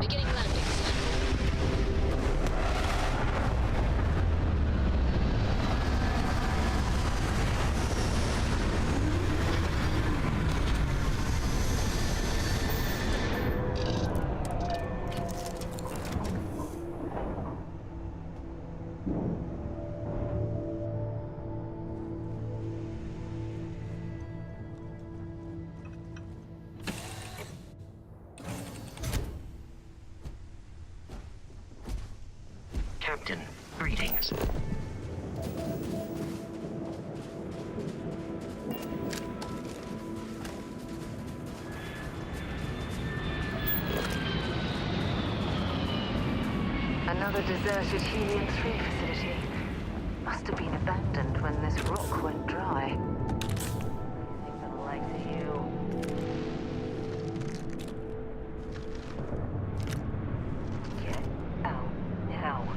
Beginning landing, sir. Captain, greetings. Another deserted Helium-3 facility. Must have been abandoned when this rock went dry. Anything for the likes of you. Get out now.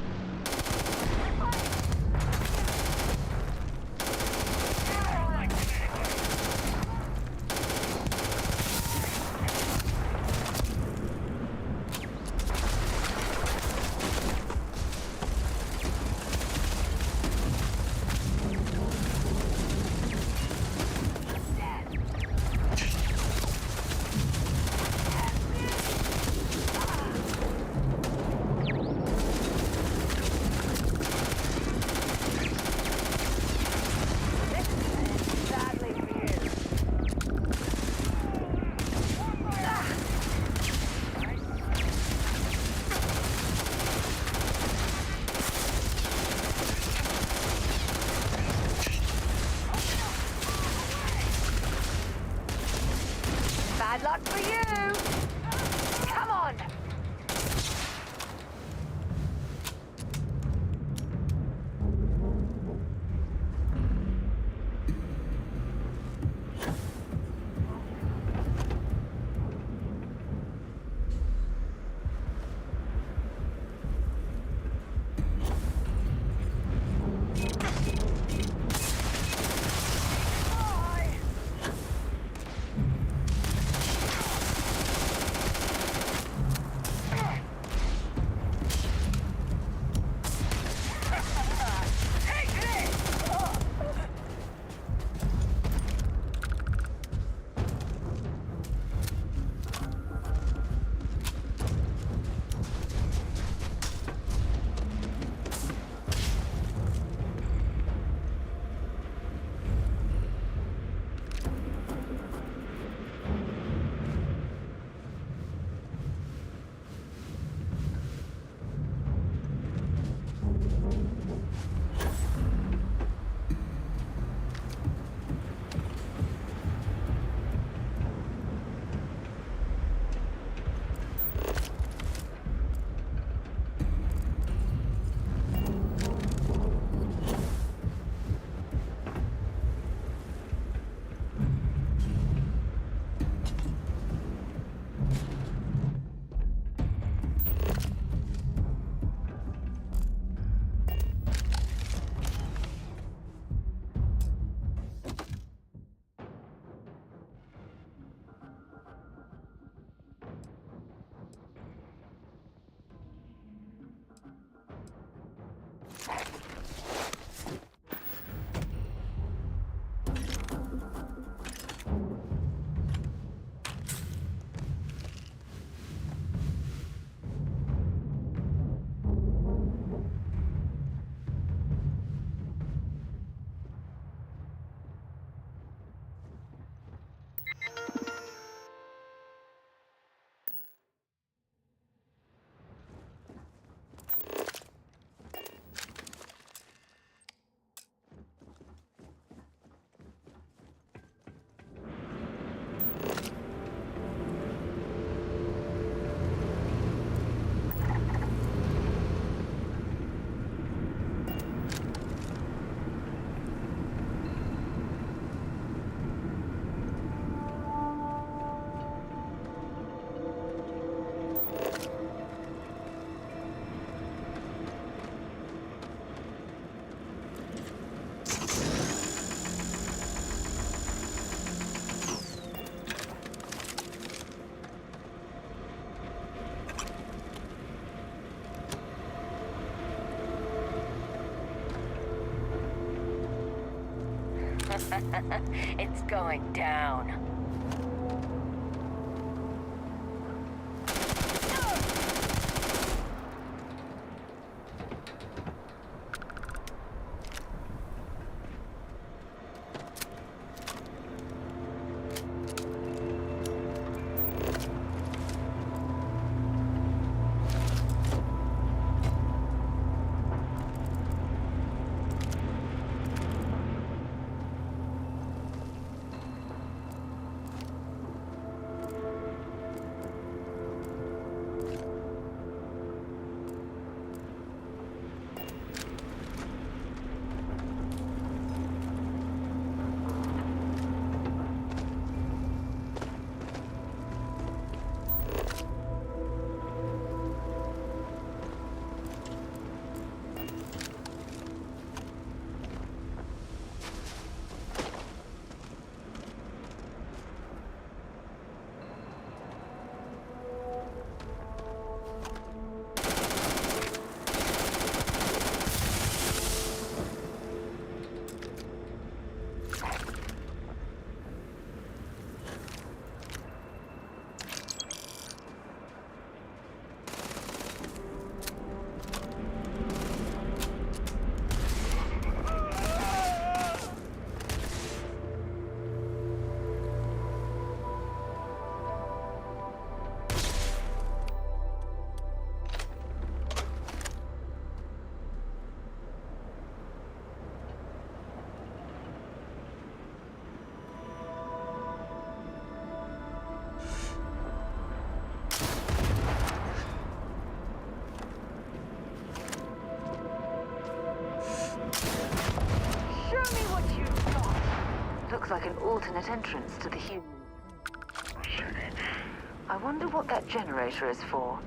It's going down. Looks like an alternate entrance to the human. I wonder what that generator is for.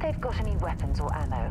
they've got any weapons or ammo.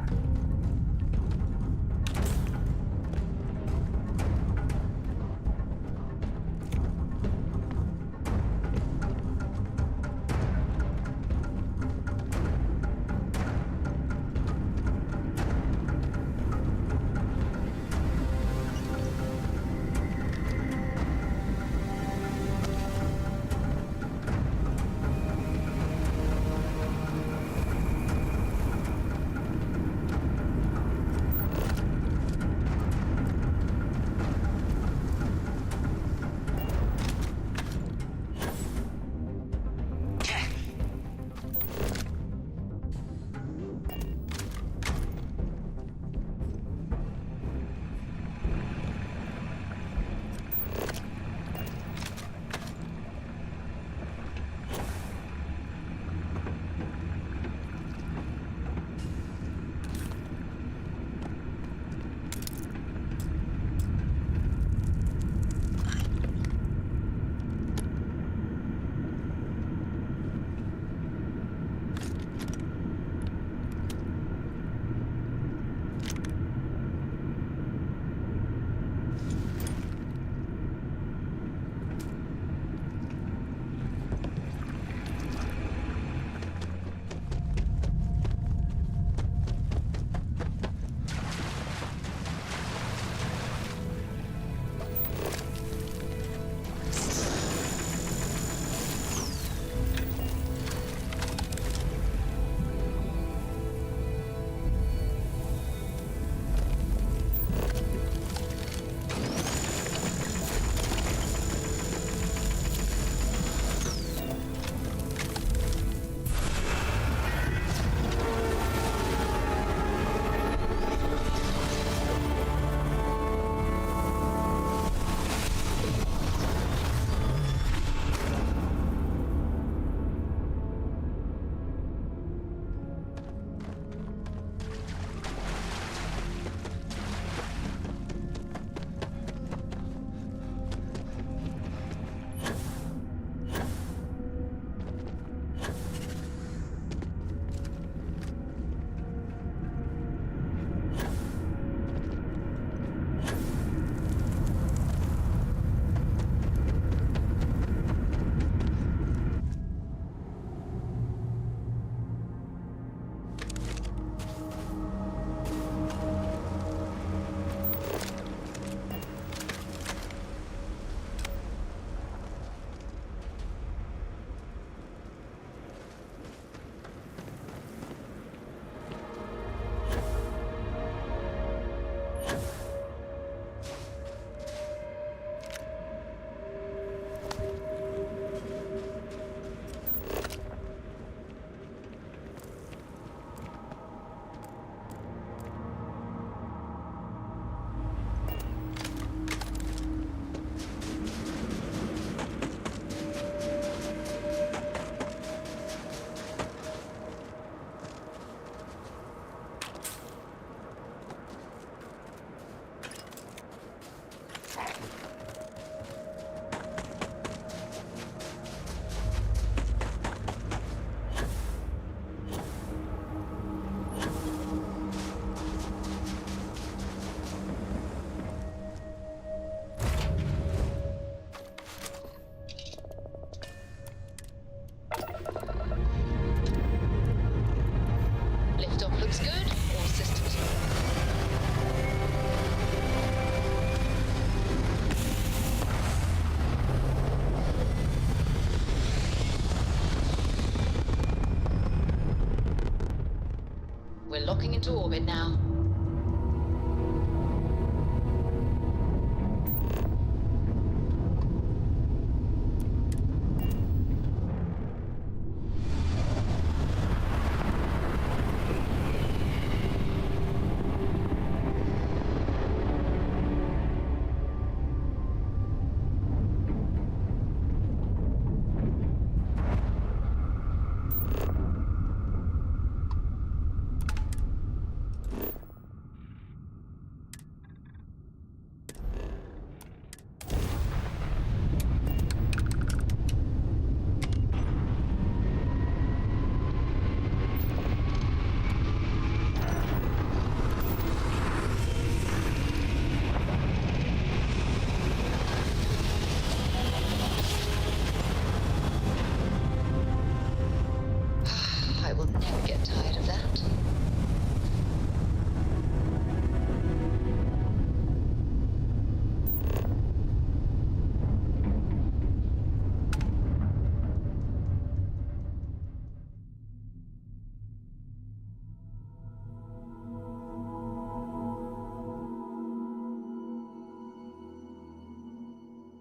We're locking into orbit now.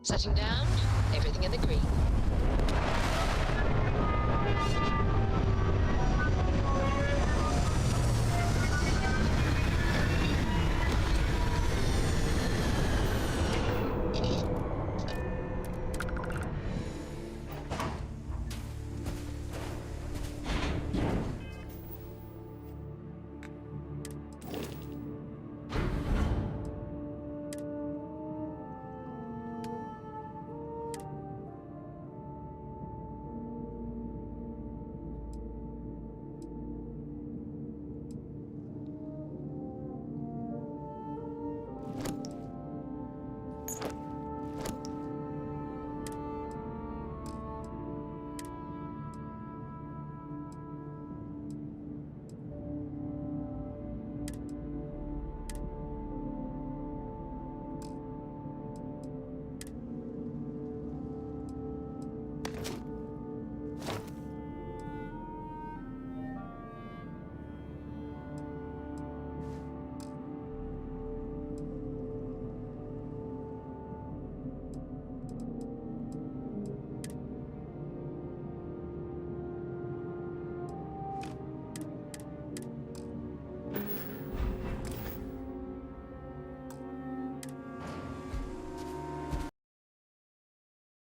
Setting down, everything in the green.